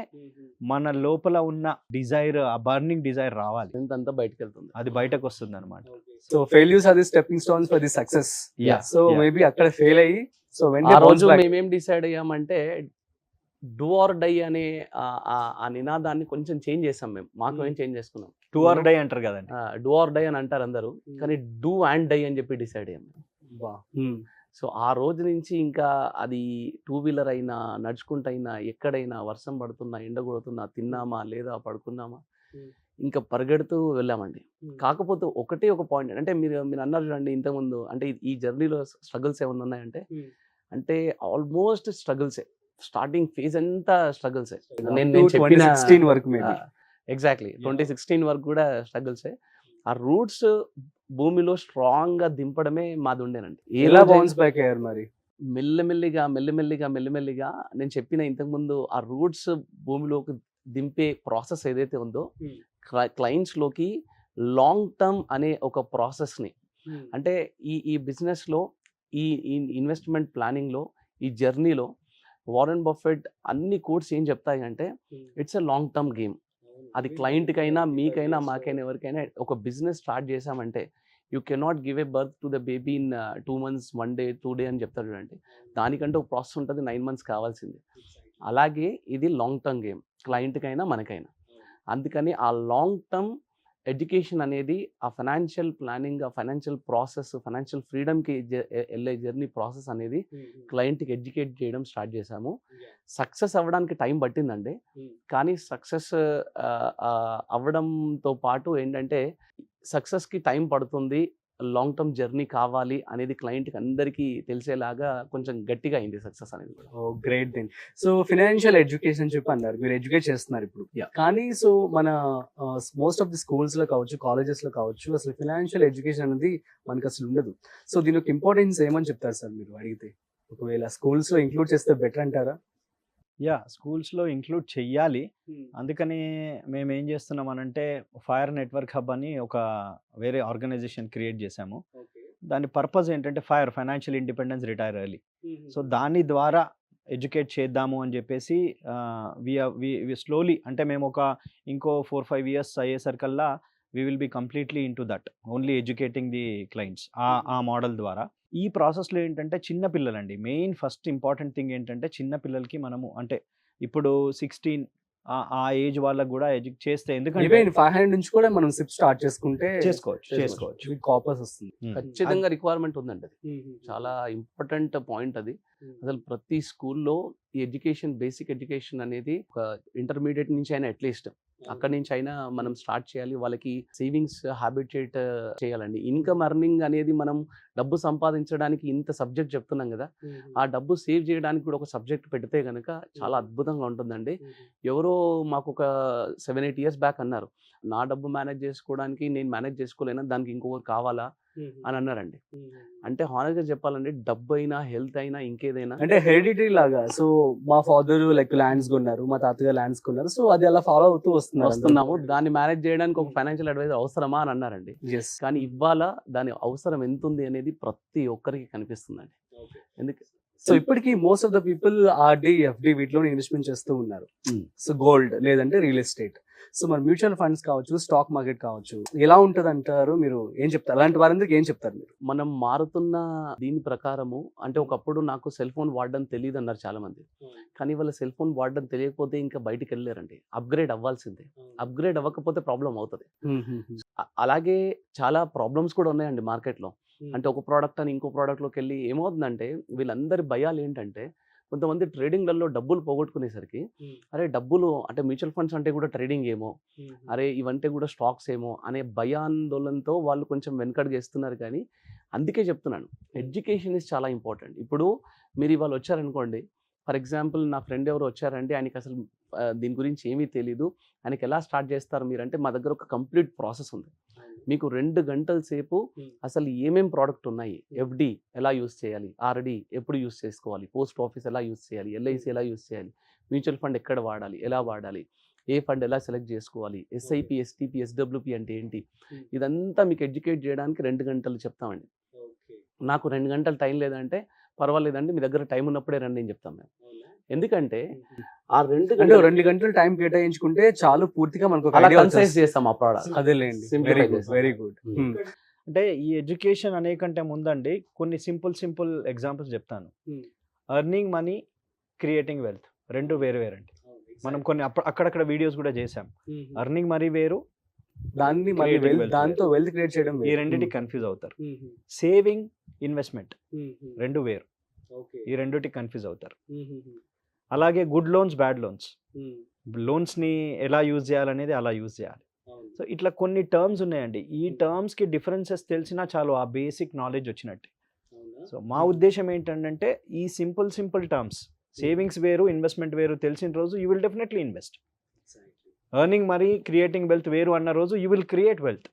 మన లోపల ఉన్న డిజైర్, ఆ బర్నింగ్ డిజైర్ రావాలి, అంతా బయటకు వెళ్తుంది. అది బయటకు వస్తుంది అనమాట. So failures are the stepping stones for the success. So maybe అక్కడ ఫెయిల్ అయ్యి సో ఆ రోజు మేమేం డిసైడ్ అయ్యామంటే డూ ఆర్ డై అనే ఆ నినాదాన్ని కొంచెం చేంజ్ చేసాం మేము. మాకు ఏం చేంజ్ చేసుకున్నాం. టూ ఆర్ డై అంటారు కదండి. డూ ఆర్ డై అని అంటారు అందరూ, కానీ డూ అండ్ డై అని చెప్పి డిసైడ్ అయ్యాం. సో ఆ రోజు నుంచి ఇంకా అది 2-వీలర్ అయినా, నడుచుకుంటైనా, ఎక్కడైనా, వర్షం పడుతున్నా, ఎండ కొడుతున్నా, తిన్నామా లేదా పడుకున్నామా, ఇంకా పరిగెడుతూ వెళ్ళామండి. కాకపోతే ఒకటే ఒక పాయింట్, అంటే మీరు అన్నారు చూడండి ఇంతకుముందు, అంటే ఈ జర్నీలో స్ట్రగుల్స్ ఏమైనా ఉన్నాయంటే, అంటే ఆల్మోస్ట్ స్ట్రగుల్సే. స్టార్టింగ్ ఫేజ్ అంతా స్ట్రగుల్సే. నేను చెప్పిన 2016 వరకు మేబీ. ఎగ్జాక్ట్లీ 2016 వరకు కూడా స్ట్రగుల్సే. ఆ రూట్స్ భూమిలో స్ట్రాంగ్ గా దింపడమే మాది ఉండేనండి. ఎలా బౌన్స్ బ్యాక్ అయ్యారు మరి? మెల్లమెల్లిగా నేను చెప్పిన ఇంతకుముందు ఆ రూట్స్ భూమిలోకి దింపే ప్రాసెస్ ఏదైతే ఉందో, క్లయింట్స్ లోకి లాంగ్ టర్మ్ అనే ఒక ప్రాసెస్ ని, అంటే ఈ బిజినెస్ లో, ఈ ఇన్వెస్ట్మెంట్ ప్లానింగ్ లో, ఈ జర్నీలో వారెన్ బఫెట్ అన్ని కోడ్స్ ఏం చెప్తాయి అంటే it's a long term game. అది క్లయింట్కైనా, మీకైనా, మాకైనా, ఎవరికైనా ఒక బిజినెస్ స్టార్ట్ చేసామంటే you cannot give a birth to the baby in 2 months 1 day 2 day అని చెప్తారు చూడండి. దానికంటే ఒక ప్రాసెస్ ఉంటుంది, 9 months కావాల్సింది. అలాగే ఇది లాంగ్ టర్మ్ గేమ్, క్లయింట్కైనా మనకైనా. అందుకని ఆ లాంగ్ టర్మ్ ఎడ్యుకేషన్ అనేది, ఆ ఫైనాన్షియల్ ప్లానింగ్, ఆ ఫైనాన్షియల్ ప్రాసెస్, ఫైనాన్షియల్ ఫ్రీడమ్కి వెళ్ళే జర్నీ ప్రాసెస్ అనేది క్లయింట్కి ఎడ్యుకేట్ చేయడం స్టార్ట్ చేశాము. సక్సెస్ అవ్వడానికి టైం పట్టిందండి, కానీ సక్సెస్ అవ్వడంతో పాటు ఏంటంటే సక్సెస్కి టైం పడుతుంది, లాంగ్ టర్మ్ జర్నీ కావాలి అనేది క్లయింట్కి అందరికీ తెలిసేలాగా కొంచెం గట్టిగా అయింది సక్సెస్ అనేది కూడా. Oh great thing. So financial education చెప్పి అన్నారు, మీరు ఎడ్యుకేట్ చేస్తున్నారు ఇప్పుడు. కానీ సో మన మోస్ట్ ఆఫ్ ది స్కూల్స్ లో కావచ్చు, కాలేజెస్ లో కావచ్చు, అసలు ఫినాన్షియల్ ఎడ్యుకేషన్ అనేది మనకు అసలు ఉండదు. సో దీని యొక్క ఇంపార్టెన్స్ ఏమని చెప్తారు సార్ మీరు అడిగితే? ఒకవేళ స్కూల్స్ లో ఇంక్లూడ్ చేస్తే బెటర్ అంటారా? స్కూల్స్లో ఇంక్లూడ్ చెయ్యాలి. అందుకని మేము ఏం చేస్తున్నాం అనంటే, ఫైర్ నెట్వర్క్ హబ్ అని ఒక వేరే ఆర్గనైజేషన్ క్రియేట్ చేశాము. దాని పర్పస్ ఏంటంటే financial independence, retire early. So దాని ద్వారా ఎడ్యుకేట్ చేద్దాము అని చెప్పేసి వి స్లోలీ, అంటే మేము ఒక ఇంకో 4-5 years అయ్యేసరికల్లా we will be completely in to that, only educating the clients ఆ మోడల్ ద్వారా. ఈ ప్రాసెస్లో ఏంటంటే చిన్న పిల్లలండి, మెయిన్ ఫస్ట్ ఇంపార్టెంట్ థింగ్ ఏంటంటే చిన్న పిల్లలకి మనము, అంటే ఇప్పుడు 16 ఆ ఏజ్ వాళ్ళకి కూడా ఎడ్యుకేట్ చేస్తే, ఎందుకంటే 500 నుంచి కూడా మనం సిప్ స్టార్ట్ చేసుకుంటే చేసుకోవచ్చు. కాపర్స్ వస్తుంది. ఖచ్చితంగా రిక్వైర్మెంట్ ఉందండి. అది చాలా ఇంపార్టెంట్ పాయింట్. అది అసలు ప్రతి స్కూల్లో ఈ ఎడ్యుకేషన్, బేసిక్ ఎడ్యుకేషన్ అనేది ఒక ఇంటర్మీడియట్ నుంచి అయినా అట్లీస్ట్ అక్కడి నుంచి అయినా మనం స్టార్ట్ చేయాలి. వాళ్ళకి సేవింగ్స్ హ్యాబిటేట్ చేయాలండి. ఇన్కమ్ ఎర్నింగ్ అనేది, మనం డబ్బు సంపాదించడానికి ఇంత సబ్జెక్ట్ చెప్తున్నాం కదా, ఆ డబ్బు సేవ్ చేయడానికి కూడా ఒక సబ్జెక్ట్ పెడితే కనుక చాలా అద్భుతంగా ఉంటుందండి. ఎవరో మాకు ఒక 7-8 years బ్యాక్ అన్నారు, నా డబ్బు మేనేజ్ చేసుకోవడానికి నేను మేనేజ్ చేసుకోలేనా, దానికి ఇంకొకరు కావాలా అని అన్నారండి. అంటే హానెస్ట్గా చెప్పాలంటే డబ్బు అయినా, హెల్త్ అయినా, ఇంకేదైనా అంటే హెరిడిటరీ లాగా. సో మా ఫాదర్ లైక్ ల్యాండ్స్ కొన్నారు, మా తాతగారు ల్యాండ్స్ కొన్నారు, సో అది అలా ఫాలో అవుతూ వస్తున్నాము. దాన్ని మేనేజ్ చేయడానికి ఒక ఫైనాన్షియల్ అడ్వైజర్ అవసరమా అని అన్నారండి. కానీ ఇవాళ దాని అవసరం ఎంత ఉంది అనేది ప్రతి ఒక్కరికి కనిపిస్తుందండి. ఎందుకు సో ఇప్పటికీ most of the people RD, FD వీటిలో ఇన్వెస్ట్మెంట్ చేస్తూ ఉన్నారు. సో గోల్డ్ లేదంటే రియల్ ఎస్టేట్. సో మరి మ్యూచువల్ ఫండ్స్ కావచ్చు, స్టాక్ మార్కెట్ కావచ్చు, ఎలా ఉంటుంది అంటారు? మీరు ఏం చెప్తారు? అలాంటి వారందరికి ఏం చెప్తారు మీరు? మనం మారుతున్న దీని ప్రకారము, అంటే ఒకప్పుడు నాకు సెల్ ఫోన్ వాడడం తెలియదు అన్నారు చాలా మంది, కానీ వాళ్ళ సెల్ ఫోన్ వాడడం తెలియకపోతే ఇంకా బయటికి వెళ్ళారండి. అప్గ్రేడ్ అవ్వాల్సిందే. అప్గ్రేడ్ అవ్వకపోతే ప్రాబ్లం అవుతుంది. అలాగే చాలా ప్రాబ్లమ్స్ కూడా ఉన్నాయండి మార్కెట్లో. అంటే ఒక ప్రోడక్ట్ అని ఇంకో ప్రోడక్ట్లోకి వెళ్ళి ఏమవుతుందంటే, వీళ్ళందరి భయాలు ఏంటంటే, కొంతమంది ట్రేడింగ్లలో డబ్బులు పోగొట్టుకునేసరికి, అరే డబ్బులు అంటే మ్యూచువల్ ఫండ్స్ అంటే కూడా ట్రేడింగ్ ఏమో, అరే ఇవంటే కూడా స్టాక్స్ ఏమో అనే భయాందోళనతో వాళ్ళు కొంచెం వెనకడుగు వేస్తున్నారు. కానీ అందుకే చెప్తున్నాను, ఎడ్యుకేషన్ ఇస్ చాలా ఇంపార్టెంట్. ఇప్పుడు మీరు ఇవాళ వచ్చారనుకోండి, ఫర్ ఎగ్జాంపుల్ నా ఫ్రెండ్ ఎవరు వచ్చారంటే, ఆయనకి అసలు దీని గురించి ఏమీ తెలీదు, ఆయనకి ఎలా స్టార్ట్ చేస్తారు మీరంటే, మా దగ్గర ఒక కంప్లీట్ ప్రాసెస్ ఉంది. మీకు 2 గంటల సేపు అసలు ఏమేం ప్రోడక్ట్ ఉన్నాయి, ఎఫ్డి ఎలా యూస్ చేయాలి, ఆర్డి ఎప్పుడు యూస్ చేసుకోవాలి, పోస్ట్ ఆఫీస్ ఎలా యూస్ చేయాలి, ఎల్ఐసి ఎలా యూస్ చేయాలి, మ్యూచువల్ ఫండ్ ఎక్కడ వాడాలి, ఎలా వాడాలి, ఏ ఫండ్ ఎలా సెలెక్ట్ చేసుకోవాలి, ఎస్ఐపి, ఎస్టిపి, ఎస్డబ్ల్యూపి అంటే ఏంటి, ఇదంతా మీకు ఎడ్యుకేట్ చేయడానికి 2 గంటలు చెప్తామండి. నాకు 2 గంటలు టైం లేదంటే పర్వాలేదండి, మీ దగ్గర టైం ఉన్నప్పుడే రండి అని చెప్తాం మేము. ఎందుకంటే ఆ 2 అంటే గంటలు 2 గంటలు టైం కేటాయించుకుంటే చాలు పూర్తిగా మనకు ఒక అలా idea కన్సైజ్ వచ్చేస్తుంది. చేస్తాం ఆ ప్రోడక్ట్. అదేలేండి, Simplify వెరీ గుడ్, చేస్తాం. Very good. అంటే ఈ ఎడ్యుకేషన్ అనే కంటే ముందండి కొన్ని సింపుల్ ఎగ్జాంపుల్స్ చెప్తాను. ఎర్నింగ్ మనీ, క్రియేటింగ్ వెల్త్ 2 వేరు వేరండి. మనం కొన్ని అక్కడక్కడ వీడియోస్ కూడా చేసాం. ఎర్నింగ్ మనీ వేరు, దాన్ని మళ్ళీ Creating wealth. దాంతో వెల్త్ క్రియేట్ చేయడం ఈ రెండింటికి కన్ఫ్యూజ్ అవుతారు. సేవింగ్, ఇన్వెస్ట్మెంట్ 2 వేరు, ఈ రెండిటికి కన్ఫ్యూజ్ అవుతారు. అలాగే గుడ్ లోన్స్, బ్యాడ్ లోన్స్, లోన్స్ని ఎలా యూజ్ చేయాలనేది అలా యూజ్ చేయాలి. సో ఇట్లా కొన్ని టర్మ్స్ ఉన్నాయండి. ఈ టర్మ్స్కి డిఫరెన్సెస్ తెలిసినా చాలు ఆ బేసిక్ నాలెడ్జ్ వచ్చినట్టే. సో మా ఉద్దేశం ఏంటంటే ఈ సింపుల్ టర్మ్స్, సేవింగ్స్ వేరు, ఇన్వెస్ట్మెంట్ వేరు తెలిసిన రోజు you will definitely invest. Earning money, creating wealth వేరు అన్న రోజు యూ విల్ క్రియేట్ వెల్త్.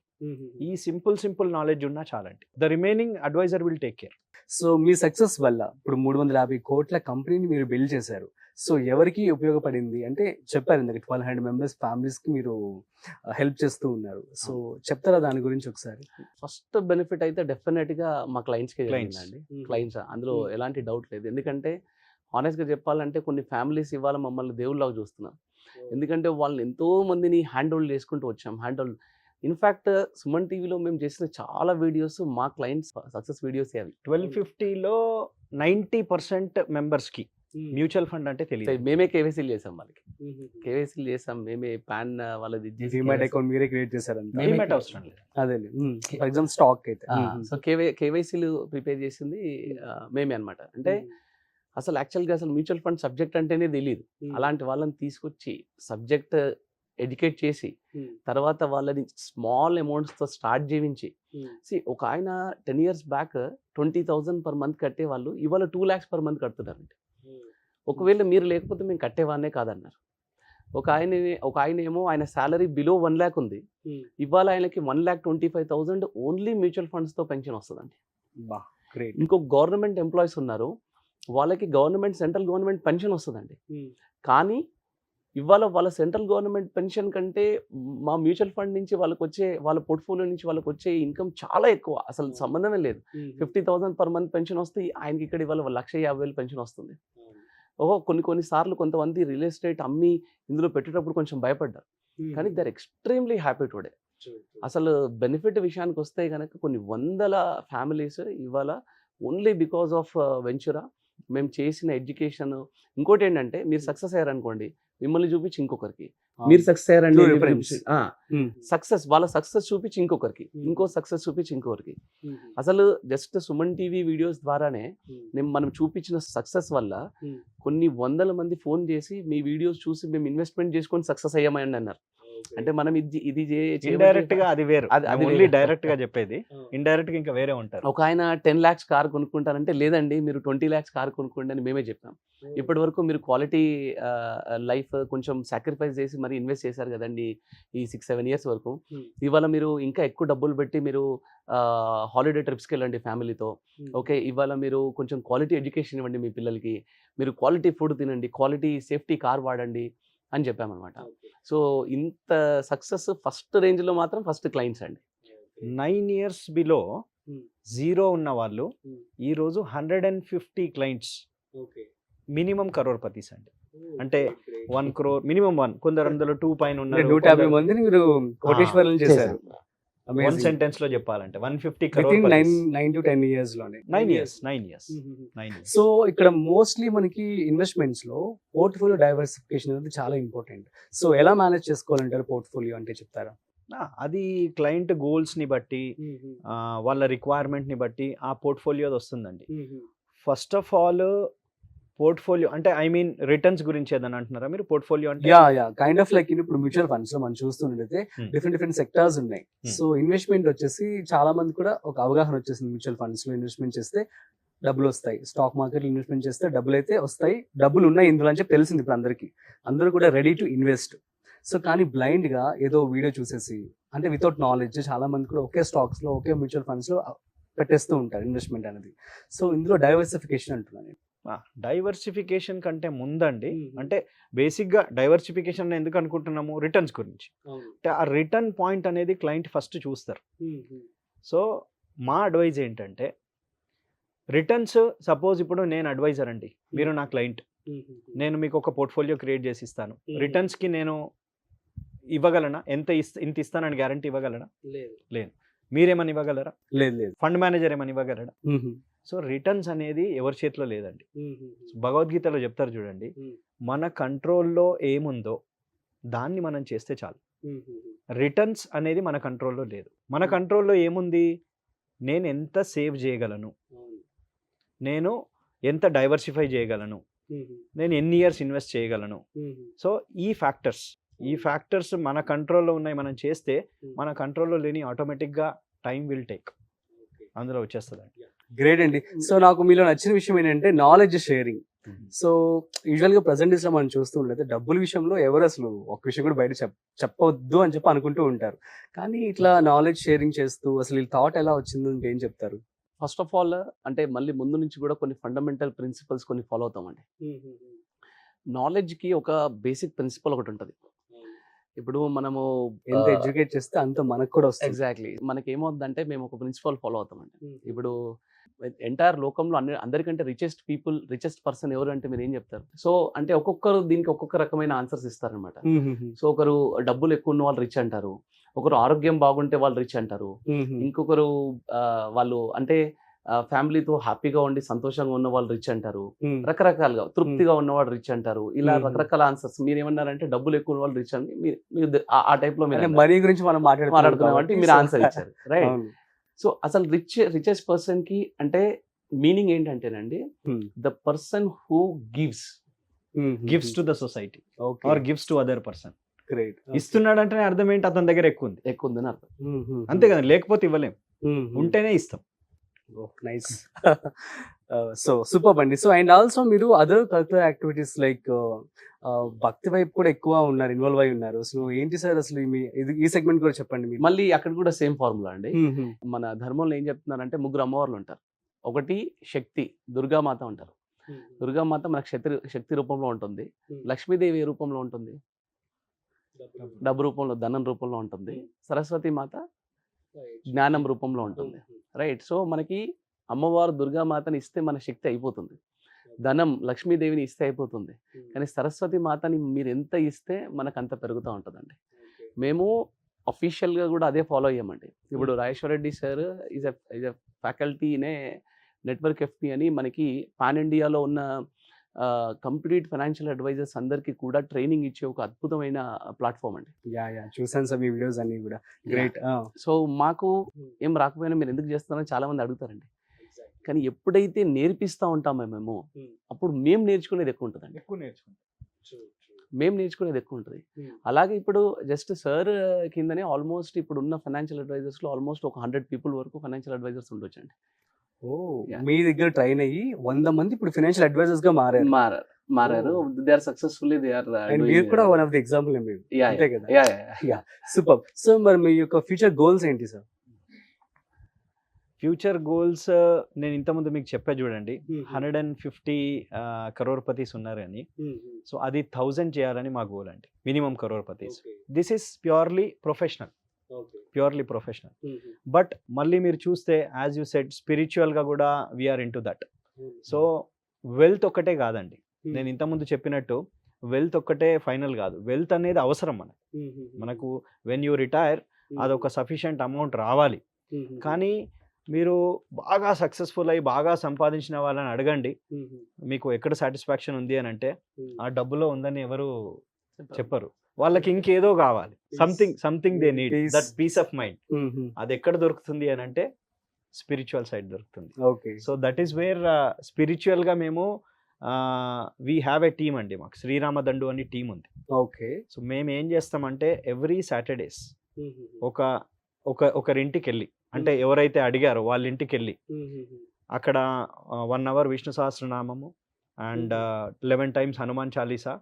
ఈ సింపుల్ నాలెడ్జ్ ఉన్నా చాలండి. The remaining advisor will take care. So మీ సక్సెస్ వల్ల ఇప్పుడు 350 కోట్ల కంపెనీని మీరు బిల్డ్ చేశారు. సో ఎవరికి ఉపయోగపడింది అంటే చెప్పారు ఇందాక 1200 మెంబర్స్ ఫ్యామిలీస్కి మీరు హెల్ప్ చేస్తూ ఉన్నారు. సో చెప్తారా దాని గురించి ఒకసారి? ఫస్ట్ బెనిఫిట్ అయితే డెఫినెట్గా మా క్లయింట్స్కే Clients. జరిగిందండి. క్లయింట్స్ అందులో ఎలాంటి డౌట్ లేదు. ఎందుకంటే హానెస్ట్గా చెప్పాలంటే కొన్ని ఫ్యామిలీస్ ఇవాళ మమ్మల్ని దేవుళ్ళలాగా చూస్తున్నారు. ఎందుకంటే వాళ్ళని ఎంతో మందిని హ్యాండ్ హోల్డ్ చేసుకుంటూ వచ్చాం. ఇన్ఫ్యాక్ట్ సుమన్ టీవీలో మేము చేసిన చాలా వీడియోస్ మా క్లయింట్స్ సక్సెస్ వీడియోస్ అవి. 1250లో 90% మెంబర్స్కి మ్యూచువల్ ఫండ్ అంటే తెలియదు. మేమే కేవైసీలు చేసాం వాళ్ళకి. కేవైసీలు చేసాం మేమే, పాన్ వాళ్ళది డిమాట్ అకౌంట్ మీరే క్రియేట్ చేశారంట. మేమే Demat అవసరం లేదు. అదే ఫర్ ఎగ్జాంపుల్ స్టాక్ అయితే. సో కేవైసీలు ప్రిపేర్ చేసింది మేమే అన్నమాట. అంటే అసలు యాక్చువల్గా అసలు మ్యూచువల్ ఫండ్ సబ్జెక్ట్ అంటేనే తెలియదు. అలాంటి వాళ్ళని తీసుకొచ్చి సబ్జెక్ట్ ఎడ్యుకేట్ చేసి తర్వాత వాళ్ళని స్మాల్ అమౌంట్స్తో స్టార్ట్ చేయించి ఒక ఆయన 10 years బ్యాక్ 20,000 per month కట్టేవాళ్ళు ఇవాళ 2 lakhs per month కడుతున్నారండి. ఒకవేళ మీరు లేకపోతే మేము కట్టేవాళ్ళనే కాదన్నారు. ఒక ఆయన ఏమో ఆయన శాలరీ బిలో 1 lakh ఉంది. ఇవాళ ఆయనకి 1,25,000 ఓన్లీ మ్యూచువల్ ఫండ్స్తో పెన్షన్ వస్తుందండి. గ్రేట్. ఇంకో గవర్నమెంట్ ఎంప్లాయీస్ ఉన్నారు, వాళ్ళకి సెంట్రల్ గవర్నమెంట్ పెన్షన్ వస్తుందండి. కానీ ఇవాళ వాళ్ళ సెంట్రల్ గవర్నమెంట్ పెన్షన్ కంటే మా మ్యూచువల్ ఫండ్ నుంచి వాళ్ళ పోర్ట్ఫోలియో నుంచి వాళ్ళకి వచ్చే ఇన్కమ్ చాలా ఎక్కువ, అసలు సంబంధమే లేదు. 50,000 per month పెన్షన్ వస్తే ఆయనకి ఇక్కడ ఇవాళ 1,50,000 పెన్షన్ వస్తుంది. కొన్ని సార్లు కొంతమంది రియల్ ఎస్టేట్ అమ్మి ఇందులో పెట్టేటప్పుడు కొంచెం భయపడ్డారు, కానీ they are extremely happy today. అసలు బెనిఫిట్ విషయానికి వస్తే కనుక కొన్ని వందల ఫ్యామిలీస్ ఇవాళ ఓన్లీ బికాస్ ఆఫ్ వెంచురా మేము చేసిన ఎడ్యుకేషన్. ఇంకోటి ఏంటంటే మీరు సక్సెస్ అయ్యారనుకోండి, మిమ్మల్ని చూపించి ఇంకొకరికి, మీరు సక్సెస్ అయ్యారండి సక్సెస్ వాళ్ళ సక్సెస్ చూపించి ఇంకొకరికి, ఇంకో సక్సెస్ చూపించి ఇంకొకరికి. అసలు జస్ట్ సుమన్ టీవీ వీడియోస్ ద్వారానే మనం చూపించిన సక్సెస్ వల్ల కొన్ని వందల మంది ఫోన్ చేసి మీ వీడియోస్ చూసి మేము ఇన్వెస్ట్మెంట్ చేసుకొని సక్సెస్ అయ్యామని అన్నారు. అంటే మనం ఇది ఇండైరెక్ట్ గా అది వేరు, అది ఓన్లీ డైరెక్ట్ గా చెప్పేది. ఇండైరెక్ట్ గా ఇంకా వేరే ఉంటారు. ఒక ఆయన 10 lakhs కార్ కొనుక్కుంటారంటే లేదండి మీరు 20 lakhs కార్ కొనుక్కోండి అని మేమే చెప్పాం. ఇప్పటి వరకు మీరు క్వాలిటీ లైఫ్ కొంచెం సాక్రిఫైస్ చేసి మరి ఇన్వెస్ట్ చేశారు కదండి ఈ 6-7 years వరకు. ఇవాళ మీరు ఇంకా ఎక్కువ డబ్బులు పెట్టి మీరు హాలిడే ట్రిప్స్కి వెళ్ళండి ఫ్యామిలీతో. ఓకే, ఇవాళ మీరు కొంచెం క్వాలిటీ ఎడ్యుకేషన్ ఇవ్వండి మీ పిల్లలకి, మీరు క్వాలిటీ ఫుడ్ తినండి, క్వాలిటీ సేఫ్టీ కార్ వాడండి అని చెప్పామన్నమాట. సో ఇంత సక్సెస్ ఫస్ట్ రేంజ్లో మాత్రం ఫస్ట్ క్లయింట్స్ అండి. 9 years బిలో 0 ఉన్న వాళ్ళు ఈరోజు 150 clients మినిమం కరోర్పతీస్ అండి. అంటే 1 crore మినిమం, 1 కొందరు అందులో 2 పైన ఉన్నారు. 150 మందిని మీరు కోటేశ్వరులు చేశారు. 1 sentence లో చెప్పాలంటే 150 Within crore 9 to 10 years లోనే. 9 years. సో ఇక్కడ మోస్ట్లీ మనకి ఇన్వెస్ట్మెంట్స్ లో పోర్ట్ఫోలియో డైవర్సిఫికేషన్ అనేది చాలా ఇంపార్టెంట్. సో ఎలా మేనేజ్ చేసుకోవాలంటారు పోర్ట్ఫోలియో అంటే చెప్తారా? అది క్లయింట్ గోల్స్ ని బట్టి, వాళ్ళ రిక్వైర్మెంట్ ని బట్టి ఆ పోర్ట్ఫోలియో వస్తుందండి. ఫస్ట్ ఆఫ్ ఆల్ పోర్ట్ఫోలియో అంటే ఐ మీన్ రిటర్న్స్ గురించి ఏదైనా అంటున్నారా మీరు? పోర్ట్ఫోలియో అంటే కైండ్ ఆఫ్ లైక్ ఇప్పుడు మ్యూచువల్ ఫండ్స్ లో మనం చూస్తున్నట్టయితే డిఫరెంట్ సెక్టార్స్ ఉన్నాయి. సో ఇన్వెస్ట్మెంట్ వచ్చేసి చాలా మంది కూడా ఒక అవగాహన వచ్చేసింది, మ్యూచువల్ ఫండ్స్ లో ఇన్వెస్ట్మెంట్ చేస్తే డబ్బులు వస్తాయి, స్టాక్ మార్కెట్ లో ఇన్వెస్ట్మెంట్ చేస్తే డబ్బులు అయితే వస్తాయి, డబ్బులు ఉన్నాయి ఇందులో అని చెప్పి తెలిసింది ఇప్పుడు అందరికీ. అందరూ కూడా రెడీ టు ఇన్వెస్ట్. సో కానీ బ్లైండ్ గా ఏదో వీడియో చూసేసి, అంటే వితౌట్ నాలెడ్జ్ చాలా మంది కూడా ఒకే స్టాక్స్ లో ఒకే మ్యూచువల్ ఫండ్స్ లో పెట్టేస్తూ ఉంటారు ఇన్వెస్ట్మెంట్ అనేది. సో ఇందులో డైవర్సిఫికేషన్ అంటున్నాను. డైవర్సిఫికేషన్ కంటే ముందండి, అంటే బేసిక్గా డైవర్సిఫికేషన్ ఎందుకు అనుకుంటున్నాము? రిటర్న్స్ గురించి. అంటే ఆ రిటర్న్ పాయింట్ అనేది క్లయింట్ ఫస్ట్ చూస్తారు. సో మా అడ్వైజ్ ఏంటంటే రిటర్న్స్, సపోజ్ ఇప్పుడు నేను అడ్వైజర్ అండి, మీరు నా క్లయింట్, నేను మీకు ఒక పోర్ట్ఫోలియో క్రియేట్ చేసి ఇస్తాను. రిటర్న్స్కి నేను ఇవ్వగలనా? ఇంత ఇస్తానని గ్యారంటీ ఇవ్వగలనా? లేదు. మీరేమని ఇవ్వగలరా? లేదు. ఫండ్ మేనేజర్ ఏమని ఇవ్వగలరా? సో రిటర్న్స్ అనేది ఎవరి చేతిలో లేదండి. భగవద్గీతలో చెప్తారు చూడండి, మన కంట్రోల్లో ఏముందో దాన్ని మనం చేస్తే చాలు. రిటర్న్స్ అనేది మన కంట్రోల్లో లేదు. మన కంట్రోల్లో ఏముంది? నేను ఎంత సేవ్ చేయగలను, నేను ఎంత డైవర్సిఫై చేయగలను, నేను ఎన్ని ఇయర్స్ ఇన్వెస్ట్ చేయగలను. సో ఈ ఫ్యాక్టర్స్ మన కంట్రోల్లో ఉన్నాయి. మనం చేస్తే మన కంట్రోల్లో లేని ఆటోమేటిక్గా టైం విల్ టేక్ అందులో వచ్చేస్తుందండి. గ్రేట్ అండి. సో నాకు మీలో నచ్చిన విషయం ఏంటంటే నాలెడ్జ్ షేరింగ్. సో యూజువల్గా ప్రజెంట్ డేస్లో మనం చూస్తూ ఉండేది డబ్బుల విషయంలో ఎవరు అసలు ఒక విషయం కూడా బయట చెప్పవద్దు అని చెప్పి అనుకుంటూ ఉంటారు. కానీ ఇట్లా నాలెడ్జ్ షేరింగ్ చేస్తూ అసలు ఈ థాట్ ఎలా వచ్చింది అంటే ఏం చెప్తారు? ఫస్ట్ ఆఫ్ ఆల్ అంటే మళ్ళీ ముందు నుంచి కూడా కొన్ని ఫండమెంటల్ ప్రిన్సిపల్స్ కొన్ని ఫాలో అవుతామండి. నాలెడ్జ్కి ఒక బేసిక్ ప్రిన్సిపల్ ఒకటి ఉంటుంది. ఇప్పుడు మనము ఎంత ఎడ్యుకేట్ చేస్తే అంత మనకు కూడా వస్తుంది. ఎగ్జాక్ట్లీ మనకి ఏమవుతుందంటే మేము ఒక ప్రిన్సిపల్ ఫాలో అవుతామండి. ఇప్పుడు ఎంటైర్ లోకంలో అందరికంటే రిచెస్ట్ పర్సన్ ఎవరు అంటే మీరు ఏం చెప్తారు? సో అంటే ఒక్కొక్కరు దీనికి ఒక్కొక్క రకమైన ఆన్సర్స్ ఇస్తారనమాట. సో ఒకరు డబ్బులు ఎక్కువ ఉన్న వాళ్ళు రిచ్ అంటారు, ఒకరు ఆరోగ్యం బాగుంటే వాళ్ళు రిచ్ అంటారు, ఇంకొకరు వాళ్ళు అంటే ఫ్యామిలీతో హ్యాపీగా ఉండి సంతోషంగా ఉన్న వాళ్ళు రిచ్ అంటారు, రకరకాలుగా తృప్తిగా ఉన్నవాడు రిచ్ అంటారు. ఇలా రకరకాల ఆన్సర్స్. మీరు ఏమన్నారంటే డబ్బులు ఎక్కువ ఉన్న వాళ్ళు రిచ్ అని మీరు ఆ టైప్ లో మనీ గురించి మనం మాట్లాడుతున్నాం అంటే మీరు ఆన్సర్ ఇచ్చారు, రైట్? సో అసలు రిచెస్ట్ పర్సన్ కి అంటే మీనింగ్ ఏంటంటేనండి, the person who gives to the society or gives to other person. Great. ఇస్తున్నాడంటే అర్థం ఏంటి? అతని దగ్గర ఎక్కువ ఉందని అర్థం. అంతే కదా, లేకపోతే ఇవ్వలేం, ఉంటేనే ఇస్తాం. నైస్. సో సూపర్ అండి. సో అండ్ ఆల్సో మీరు అదర్ కల్చరల్ యాక్టివిటీస్ లైక్ భక్తి వైపు కూడా ఎక్కువ ఉన్నారు, ఇన్వాల్వ్ అయి ఉన్నారు. సో ఏంటి సార్ అసలు ఈ సెగ్మెంట్ కూడా చెప్పండి మీరు. మళ్ళీ అక్కడ కూడా సేమ్ ఫార్ములా అండి. మన ధర్మంలో ఏం చెప్తున్నారంటే ముగ్గురు అమ్మవార్లు ఉంటారు. ఒకటి శక్తి, దుర్గామాత ఉంటారు. దుర్గామాత మనకు శక్తి రూపంలో ఉంటుంది. లక్ష్మీదేవి ఏ రూపంలో ఉంటుంది? డబ్బు రూపంలో, ధనం రూపంలో ఉంటుంది. సరస్వతి మాత జ్ఞానం రూపంలో ఉంటుంది, రైట్? సో మనకి అమ్మవారు దుర్గామాతని ఇస్తే మన శక్తి అయిపోతుంది, ధనం లక్ష్మీదేవిని ఇస్తే అయిపోతుంది. కానీ సరస్వతి మాతని మీరు ఎంత ఇస్తే మనకు అంత పెరుగుతూ ఉంటుందండి. మేము అఫీషియల్గా కూడా అదే ఫాలో అయ్యామండి. ఇప్పుడు Rajeshwara Reddy sir is a faculty in a network FP అని మనకి పాన్ ఇండియాలో ఉన్న కంప్లీట్ ఫైనాన్షియల్ అడ్వైజర్స్ అందరికీ కూడా ట్రైనింగ్ ఇచ్చే ఒక అద్భుతమైన ప్లాట్ఫామ్ అండి. చూసాను సార్ మీ వీడియోస్ అన్ని కూడా. గ్రేట్. సో మాకు ఏం రాకపోయినా మీరు ఎందుకు చేస్తున్నారని చాలా మంది అడుగుతారండి. కానీ ఎప్పుడైతే నేర్పిస్తూ ఉంటామో మేము, అప్పుడు మేము నేర్చుకునేది ఎక్కువ ఉంటుందండి. మేము నేర్చుకునేది ఎక్కువ ఉంటుంది. అలాగే ఇప్పుడు జస్ట్ సార్ కిందనే ఆల్మోస్ట్ ఇప్పుడు ఉన్న ఫైనాన్షియల్ అడ్వైజర్స్లో ఆల్మోస్ట్ ఒక 100 people వరకు ఫైనాన్షియల్ అడ్వైజర్స్ ఉండొచ్చండి. మీ దగ్గర ట్రైన్ అయ్యి 100 మంది ఇప్పుడు ఫైనాన్షియల్ అడ్వైజర్స్ గా మారారు. They are successfully they are. మీరు కూడా వన్ ఆఫ్ ది ఎగ్జాంపుల్ అంతే కదా. సూపర్. సో మరి మీ యొక్క ఫ్యూచర్ గోల్స్ ఏంటి సార్? ఫ్యూచర్ గోల్స్ నేను ఇంతకుముందు మీకు చెప్పా చూడండి, 150 crorepati's ఉన్నారు అని. సో అది 1000 చేయాలని మా గోల్ అండి, minimum crorepati's. This is purely professional. But మళ్ళీ మీరు చూస్తే యాజ్ యూ సెడ్ స్పిరిచువల్గా కూడా we are in to that. So wealth ఒక్కటే కాదండి, నేను ఇంతకుముందు చెప్పినట్టు వెల్త్ ఒక్కటే ఫైనల్ కాదు. వెల్త్ అనేది అవసరం మనకు వెన్ యూ రిటైర్ అదొక సఫిషియంట్ అమౌంట్ రావాలి. కానీ మీరు బాగా సక్సెస్ఫుల్ అయ్యి బాగా సంపాదించిన వాళ్ళని అడగండి, మీకు ఎక్కడ సాటిస్ఫాక్షన్ ఉంది అని అంటే ఆ డబ్బులో ఉందని ఎవరు చెప్పరు. వాళ్ళకి ఇంకేదో కావాలి, something they need, that peace of mind. అది ఎక్కడ దొరుకుతుంది అని అంటే స్పిరిచువల్ సైడ్ దొరుకుతుంది. So that is where spiritual గా మేము వీ హ్యావ్ ఎ టీమ్ అండి, మాకు శ్రీరామ దండు అని టీం ఉంది. సో మేము ఏం చేస్తామంటే ఎవ్రీ సాటర్డేస్ ఒకరింటికి వెళ్ళి, అంటే ఎవరైతే అడిగారో వాళ్ళ ఇంటికి వెళ్ళి అక్కడ 1 hour Vishnu Sahasranamam and 11 times Hanuman Chalisa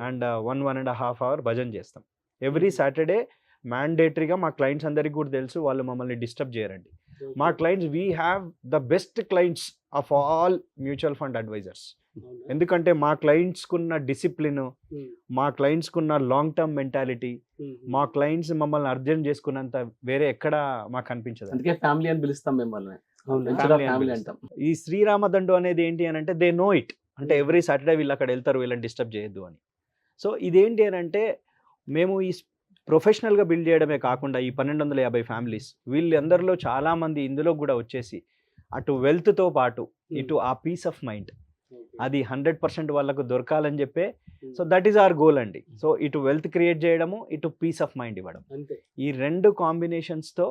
and 1.5 hour భజన చేస్తాం ఎవ్రీ సాటర్డే. మ్యాండేటరీగా మా క్లయింట్స్ అందరికీ కూడా తెలుసు, వాళ్ళు మమ్మల్ని డిస్టర్బ్ చేయరండి. మా clients, we have the best clients of all mutual fund advisors. ఎందుకంటే మా క్లయింట్స్కున్న డిసిప్లిన్, మా క్లయింట్స్కున్న లాంగ్ టర్మ్ మెంటాలిటీ, మా క్లయింట్స్ మమ్మల్ని అర్థం చేసుకున్నంత వేరే ఎక్కడ మాకు కనిపించదు. అందుకే ఫ్యామిలీ అని పిలుస్తాం మిమ్మల్ని. ఈ శ్రీరామ దండు అనేది ఏంటి అని అంటే దే నో ఇట్, అంటే ఎవ్రీ సాటర్డే వీళ్ళు అక్కడ వెళ్తారు, వీళ్ళని డిస్టర్బ్ చేయొద్దు అని. సో ఇదేంటి అని అంటే మేము ఈ ప్రొఫెషనల్గా బిల్డ్ చేయడమే కాకుండా ఈ 1250 ఫ్యామిలీస్ వీళ్ళందరిలో చాలామంది ఇందులో కూడా వచ్చేసి అటు వెల్త్తో పాటు ఇటు ఆ పీస్ ఆఫ్ మైండ్ అది 100% వాళ్ళకు దొరకాలని చెప్పే. So that is our goal అండి. సో ఇటు వెల్త్ క్రియేట్ చేయడము, ఇటు పీస్ ఆఫ్ మైండ్ ఇవ్వడం, ఈ 2 కాంబినేషన్స్తో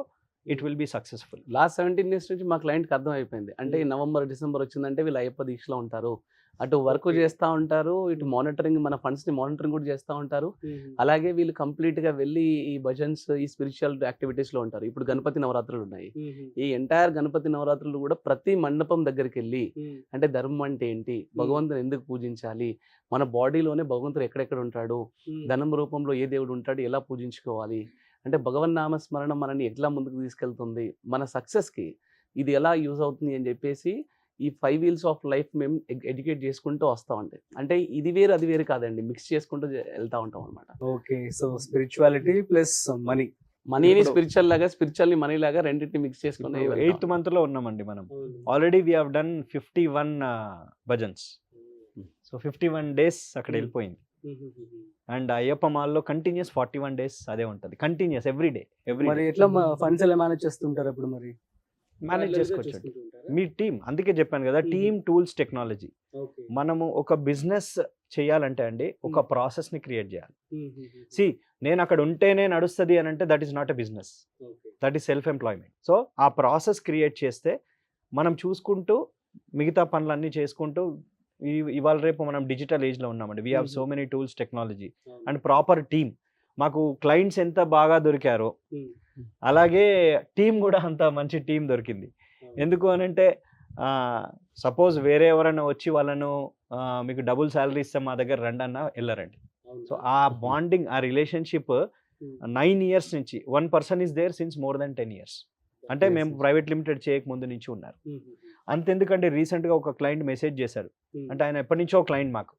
it will be successful. Last 17 years నుంచి మా క్లయింట్కి అర్థం అయిపోయింది. అంటే ఈ నవంబర్ డిసెంబర్ వచ్చిందంటే వీళ్ళు అయ్యప్ప దీక్షలో ఉంటారు, అటు వర్క్ చేస్తూ ఉంటారు, ఇటు మానిటరింగ్ మన ఫండ్స్ని మానిటరింగ్ కూడా చేస్తూ ఉంటారు. అలాగే వీళ్ళు కంప్లీట్గా వెళ్ళి ఈ భజన్స్ ఈ స్పిరిచువల్ యాక్టివిటీస్లో ఉంటారు. ఇప్పుడు గణపతి నవరాత్రులు ఉన్నాయి. ఈ ఎంటైర్ గణపతి నవరాత్రులు కూడా ప్రతి మండపం దగ్గరికి వెళ్ళి అంటే ధర్మం అంటే ఏంటి, భగవంతుని ఎందుకు పూజించాలి, మన బాడీలోనే భగవంతుడు ఎక్కడెక్కడ ఉంటాడు, ధనం రూపంలో ఏ దేవుడు ఉంటాడు, ఎలా పూజించుకోవాలి, అంటే భగవన్నామ స్మరణ మనని ఎట్లా ముందుకు తీసుకెళ్తుంది, మన సక్సెస్కి ఇది ఎలా యూజ్ అవుతుంది అని చెప్పేసి ఈ 5 wheels ఆఫ్ లైఫ్ మేము ఎడ్యుకేట్ చేసుకుంటూ వస్తామండి. అంటే ఇది వేరు అది వేరు కాదండి, మిక్స్ చేసుకుంటూ వెళ్తూ ఉంటాం అనమాట. ఓకే, సో స్పిరిచువాలిటీ ప్లస్ మనీని స్పిరిచువల్ లాగా, స్పిరిచువల్ని మనీ లాగా రెండింటిని మిక్స్ చేసుకుని 8th monthలో ఉన్నామండి మనం. Already we have done 51 bhajans. So 51 days అక్కడ వెళ్ళిపోయింది. అండ్ అయ్యప్ప మాల్లో కంటిన్యూస్ 41 days అదే ఉంటుంది, కంటిన్యూస్ ఎవ్రీ డే. మరి ఎట్లా ఫండ్స్ ఎలా మేనేజ్ చేస్తుంటారు ఇప్పుడు? మరి మేనేజ్ చేసుకోవచ్చు మీ టీం. అందుకే చెప్పాను కదా, టీమ్, టూల్స్, టెక్నాలజీ. మనము ఒక బిజినెస్ చేయాలంటే అండి ఒక ప్రాసెస్ని క్రియేట్ చేయాలి. సి నేను అక్కడ ఉంటేనే నడుస్తుంది అని అంటే that is not a business, that is self employment. So ఆ ప్రాసెస్ క్రియేట్ చేస్తే మనం చూసుకుంటూ మిగతా పనులన్నీ చేసుకుంటూ ఇవాళ రేపు మనం డిజిటల్ ఏజ్లో ఉన్నామండి. We have so many tools, technology and proper team. మాకు క్లయింట్స్ ఎంత బాగా దొరికారో అలాగే టీం కూడా అంత మంచి టీం దొరికింది. ఎందుకు అనంటే సపోజ్ వేరే ఎవరైనా వచ్చి వాళ్ళను మీకు డబుల్ శాలరీ ఇస్తే మా దగ్గర రండి అన్న వెళ్ళరండి. సో ఆ బాండింగ్, ఆ రిలేషన్షిప్ 9 years నుంచి 1 person is there since more than 10 years. అంటే మేము ప్రైవేట్ లిమిటెడ్ చేయక ముందు నుంచి ఉన్నారు. అంతెందుకంటే రీసెంట్గా ఒక క్లయింట్ మెసేజ్ చేశారు. అంటే ఆయన ఎప్పటి నుంచో క్లయింట్ మాకు,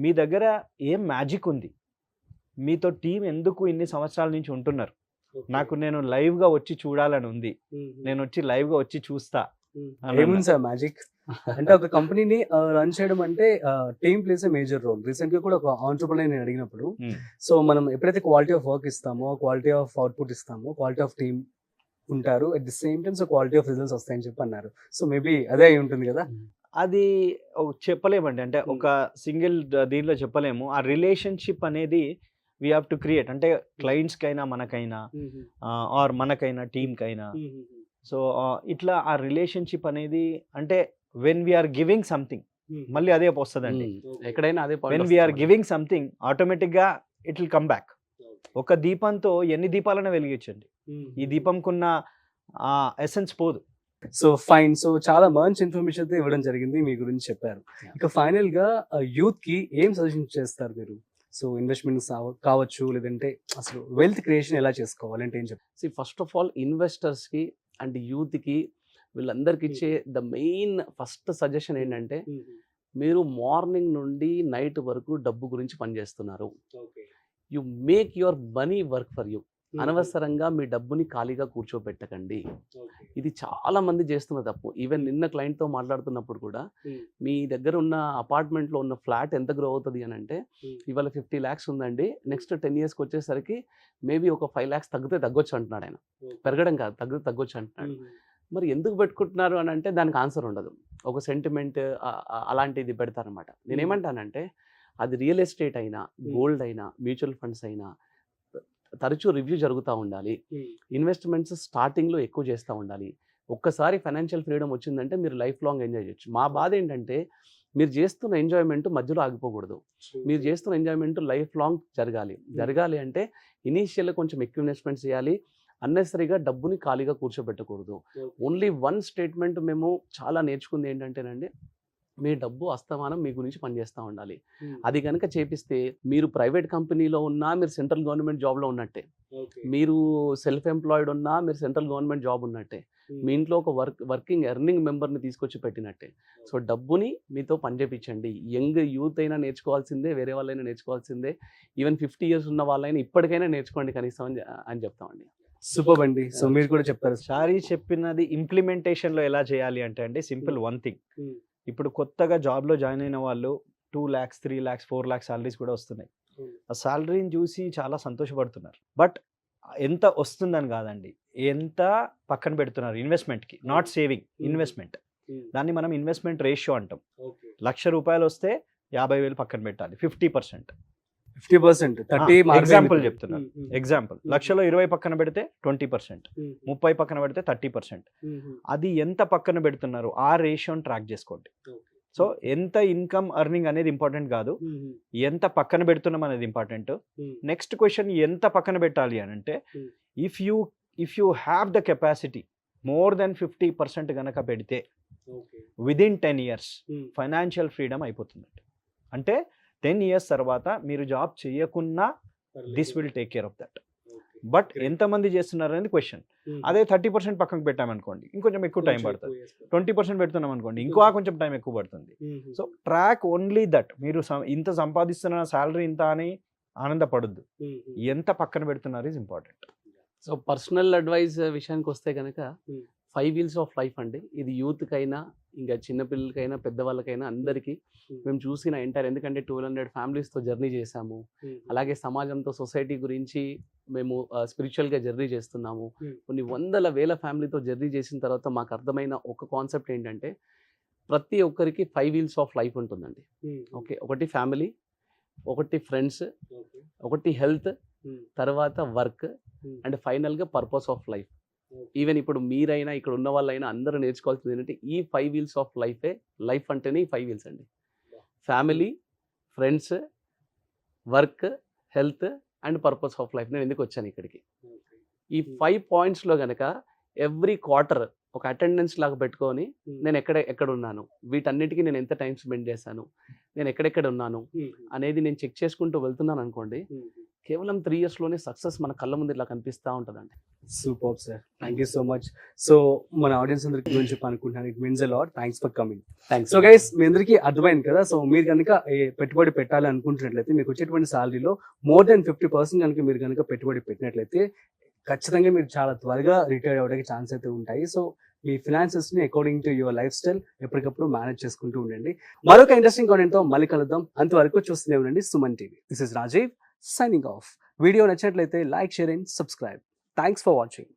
మీ దగ్గర ఏం మ్యాజిక్ ఉంది, మీతో టీం ఎందుకు ఇన్ని సంవత్సరాల నుంచి ఉంటున్నారు, నాకు నేను లైవ్గా వచ్చి చూడాలని ఉంది, నేను వచ్చి లైవ్గా వచ్చి చూస్తా. ఏముంది సార్ మ్యాజిక్ అంటే ఒక కంపెనీని రన్ చేయడం అంటే team place a major role. Recent గా కూడా ఒక ఆంటర్‌ప్రెన్యూర్ నేను అడిగినప్పుడు, సో మనం ఎప్పుడైతే క్వాలిటీ ఆఫ్ వర్క్ ఇస్తామో, క్వాలిటీ ఆఫ్ అవుట్పుట్ ఇస్తామో, క్వాలిటీ ఆఫ్ టీమ్ ఉంటారు, at the same time so quality of results వస్తాయని చెప్పి అన్నారు. సో మేబీ అదే అయి ఉంటుంది కదా. అది చెప్పలేమండి, అంటే ఒక సింగిల్ దీనిలో చెప్పలేము. ఆ రిలేషన్షిప్ అనేది వీ హ్యావ్ టు క్రియేట్, అంటే క్లయింట్స్కైనా మనకైనా ఆర్ మనకైనా టీమ్కైనా. సో ఇట్లా ఆ రిలేషన్షిప్ అనేది అంటే వెన్ వీఆర్ గివింగ్ సంథింగ్ మళ్ళీ అదే వస్తుందండి. ఎక్కడైనా అదే వెన్ వీఆర్ గివింగ్ సంథింగ్ ఆటోమేటిక్గా ఇట్ విల్ కమ్ బ్యాక్. ఒక దీపంతో ఎన్ని దీపాలైనా వెలిగించండి, ఈ దీపంకున్న ఎసెన్స్ పోదు. So fine. సో చాలా మంచి ఇన్ఫర్మేషన్ అయితే ఇవ్వడం జరిగింది, మీ గురించి చెప్పారు. ఇక ఫైనల్ గా యూత్ కి ఏం సజెషన్ చేస్తారు మీరు? సో ఇన్వెస్ట్మెంట్స్ కావచ్చు, లేదంటే అసలు వెల్త్ క్రియేషన్ ఎలా చేసుకోవాలి అంటే ఏం చెప్తారు? ఫస్ట్ ఆఫ్ ఆల్ ఇన్వెస్టర్స్కి అండ్ యూత్కి వీళ్ళందరికి ఇచ్చే ద మెయిన్ ఫస్ట్ సజెషన్ ఏంటంటే, మీరు మార్నింగ్ నుండి నైట్ వరకు డబ్బు గురించి పనిచేస్తున్నారు. You make your money work for you. అనవసరంగా మీ డబ్బుని ఖాళీగా కూర్చోబెట్టకండి. ఇది చాలా మంది చేస్తున్న తప్పు. ఈవెన్ నిన్న క్లయింట్తో మాట్లాడుతున్నప్పుడు కూడా, మీ దగ్గర ఉన్న అపార్ట్మెంట్లో ఉన్న ఫ్లాట్ ఎంత గ్రో అవుతుంది అని అంటే, ఇవాళ 50 lakhs ఉందండి, నెక్స్ట్ 10 yearsకి వచ్చేసరికి మేబీ ఒక 5 lakhs తగ్గొచ్చు అంటున్నాడు ఆయన. పెరగడం కాదు, తగ్గొచ్చు అంటున్నాడు. మరి ఎందుకు పెట్టుకుంటున్నారు అని అంటే దానికి ఆన్సర్ ఉండదు. ఒక సెంటిమెంట్ అలాంటిది పెడతారనమాట. నేనేమంటానంటే, అది రియల్ ఎస్టేట్ అయినా, గోల్డ్ అయినా, మ్యూచువల్ ఫండ్స్ అయినా తరచూ రివ్యూ జరుగుతూ ఉండాలి. ఇన్వెస్ట్మెంట్స్ స్టార్టింగ్లో ఎక్కువ చేస్తూ ఉండాలి. ఒక్కసారి ఫైనాన్షియల్ ఫ్రీడమ్ వచ్చిందంటే మీరు లైఫ్ లాంగ్ ఎంజాయ్ చేయొచ్చు. మా బాధ ఏంటంటే, మీరు చేస్తున్న ఎంజాయ్మెంట్ మధ్యలో ఆగిపోకూడదు. మీరు చేస్తున్న ఎంజాయ్మెంట్ లైఫ్ లాంగ్ జరగాలి అంటే ఇనీషియల్గా కొంచెం ఎక్కువ ఇన్వెస్ట్మెంట్స్ చేయాలి. అన్నెసరీగా డబ్బుని ఖాళీగా కూర్చోబెట్టకూడదు. ఓన్లీ వన్ స్టేట్మెంట్ మేము చాలా నేర్చుకుంది ఏంటంటేనండి, మీ డబ్బు అస్తమానం మీ గురించి పనిచేస్తూ ఉండాలి. అది కనుక చేపిస్తే మీరు ప్రైవేట్ కంపెనీలో ఉన్నా మీరు సెంట్రల్ గవర్నమెంట్ జాబ్లో ఉన్నట్టే, మీరు సెల్ఫ్ ఎంప్లాయిడ్ ఉన్నా మీరు సెంట్రల్ గవర్నమెంట్ జాబ్ ఉన్నట్టే, మీ ఇంట్లో ఒక వర్కింగ్ ఎర్నింగ్ మెంబర్ని తీసుకొచ్చి పెట్టినట్టే. సో డబ్బుని మీతో పనిచేపించండి. యంగ్ యూత్ అయినా నేర్చుకోవాల్సిందే, వేరే వాళ్ళైనా నేర్చుకోవాల్సిందే, ఈవెన్ 50 years ఉన్న వాళ్ళైనా ఇప్పటికైనా నేర్చుకోండి కనీసం అని చెప్తామండి. సూపర్ అండి. సో మీరు కూడా చెప్తారు. సారీ చెప్పినది ఇంప్లిమెంటేషన్లో ఎలా చేయాలి అంటే అండి, సింపుల్ వన్ థింగ్, ఇప్పుడు కొత్తగా జాబ్లో జాయిన్ అయిన వాళ్ళు 2 lakhs 3 lakhs 4 lakhs సాలరీస్ కూడా వస్తున్నాయి. ఆ సాలరీని చూసి చాలా సంతోషపడుతున్నారు. బట్ ఎంత వస్తుందని కాదండి, ఎంత పక్కన పెడుతున్నారు ఇన్వెస్ట్మెంట్కి, నాట్ సేవింగ్, ఇన్వెస్ట్మెంట్. దాన్ని మనం ఇన్వెస్ట్మెంట్ రేషియో అంటాం. ₹1,00,000 వస్తే 50,000 పక్కన పెట్టాలి, 50%. 50%, 30 ఎగ్జాంపుల్ చెప్తున్నాను. ఎగ్జాంపుల్, 1,00,000లో 20 పక్కన పెడితే 20%, 30 పక్కన పెడితే 30%. అది ఎంత పక్కన పెడుతున్నారు ఆ రేషియోని ట్రాక్ చేసుకోండి. సో ఎంత ఇన్కమ్ ఎర్నింగ్ అనేది ఇంపార్టెంట్ కాదు, ఎంత పక్కన పెడుతున్నాం అనేది ఇంపార్టెంట్. నెక్స్ట్ క్వశ్చన్, ఎంత పక్కన పెట్టాలి అని అంటే, if you have the capacity more than 50% కనుక పెడితే విదిన్ 10 years ఫైనాన్షియల్ ఫ్రీడమ్ అయిపోతుందండి. అంటే 10 years తర్వాత మీరు జాబ్ చేయకున్నా this will take care of that. But ఎంతమంది చేస్తున్నారు అనేది క్వశ్చన్. అదే 30% పక్కకు పెట్టామనుకోండి, ఇంకొంచెం ఎక్కువ టైం పడుతుంది. 20% పెడుతున్నాం అనుకోండి, ఇంకో కొంచెం టైం ఎక్కువ పడుతుంది. So track only that. మీరు ఇంత సంపాదిస్తున్న శాలరీ ఇంత అని ఆనందపడద్దు, ఎంత పక్కన పెడుతున్నారు is important. So personal advice విషయానికి వస్తే కనుక 5 wheels ఆఫ్ లైఫ్ అండి. ఇది యూత్కైనా, ఇంకా చిన్నపిల్లలకైనా, పెద్దవాళ్ళకైనా అందరికీ మేము చూసిన ఎంటైర్, ఎందుకంటే 200 ఫ్యామిలీస్తో జర్నీ చేశాము. అలాగే సమాజంతో, సొసైటీ గురించి మేము స్పిరిచువల్గా జర్నీ చేస్తున్నాము. కొన్ని వందల వేల ఫ్యామిలీతో జర్నీ చేసిన తర్వాత మాకు అర్థమైన ఒక కాన్సెప్ట్ ఏంటంటే, ప్రతి ఒక్కరికి 5 wheels ఆఫ్ లైఫ్ ఉంటుందండి. ఓకే, ఒకటి ఫ్యామిలీ, ఒకటి ఫ్రెండ్స్, ఒకటి హెల్త్, తర్వాత వర్క్, అండ్ ఫైనల్గా పర్పస్ ఆఫ్ లైఫ్. ఈవెన్ ఇప్పుడు మీరైనా, ఇక్కడ ఉన్న వాళ్ళైనా అందరూ నేర్చుకోవాల్సింది ఏంటంటే, ఈ 5 wheels ఆఫ్ లైఫే. లైఫ్ అంటేనే ఈ 5 wheels అండి. Family, friends, work, health and purpose of life. నేను ఎందుకు వచ్చాను ఇక్కడికి, ఈ 5 pointsలో కనుక ఎవ్రీ క్వార్టర్ ఒక అటెండెన్స్ లాగా పెట్టుకొని, నేను ఎక్కడ ఉన్నాను, వీటన్నిటికీ నేను ఎంత టైం స్పెండ్ చేశాను, నేను ఎక్కడెక్కడ ఉన్నాను అనేది నేను చెక్ చేసుకుంటూ వెళ్తున్నాను అనుకోండి, కేవలం 3 yearsలోనే సక్సెస్ మన కళ్ళ ముందు ఇలా కనిపిస్తూ ఉంటుందండి. Super sir, thank you so much. So మన ఆడియన్స్ అందరికి గురించి అనుకుంటున్నాను, it means a lot. Thanks for coming. So guys, మీ అందరికీ అర్థమైంది కదా. సో మీరు కనుక పెట్టుబడి పెట్టాలి అనుకుంటున్నట్లయితే, మీకు వచ్చేటువంటి సాలరీలో మోర్ దెన్ 50% కనుక మీరు కనుక పెట్టుబడి పెట్టినట్లయితే ఖచ్చితంగా మీరు చాలా త్వరగా రిటైర్ అవ్వడానికి ఛాన్స్ అయితే ఉంటాయి. సో మీ ఫినాన్సెస్ని according to your life style ఎప్పటికప్పుడు మేనేజ్ చేసుకుంటూ ఉండండి. మరొక ఇంట్రెస్టింగ్ కాంటెంట్తో మళ్ళీ కలుద్దాం. అంతవరకు చూస్తూనే ఉండండి Suman TV. This is Rajeev signing off. Video నచ్చినట్లయితే like, share and subscribe. Thanks for watching.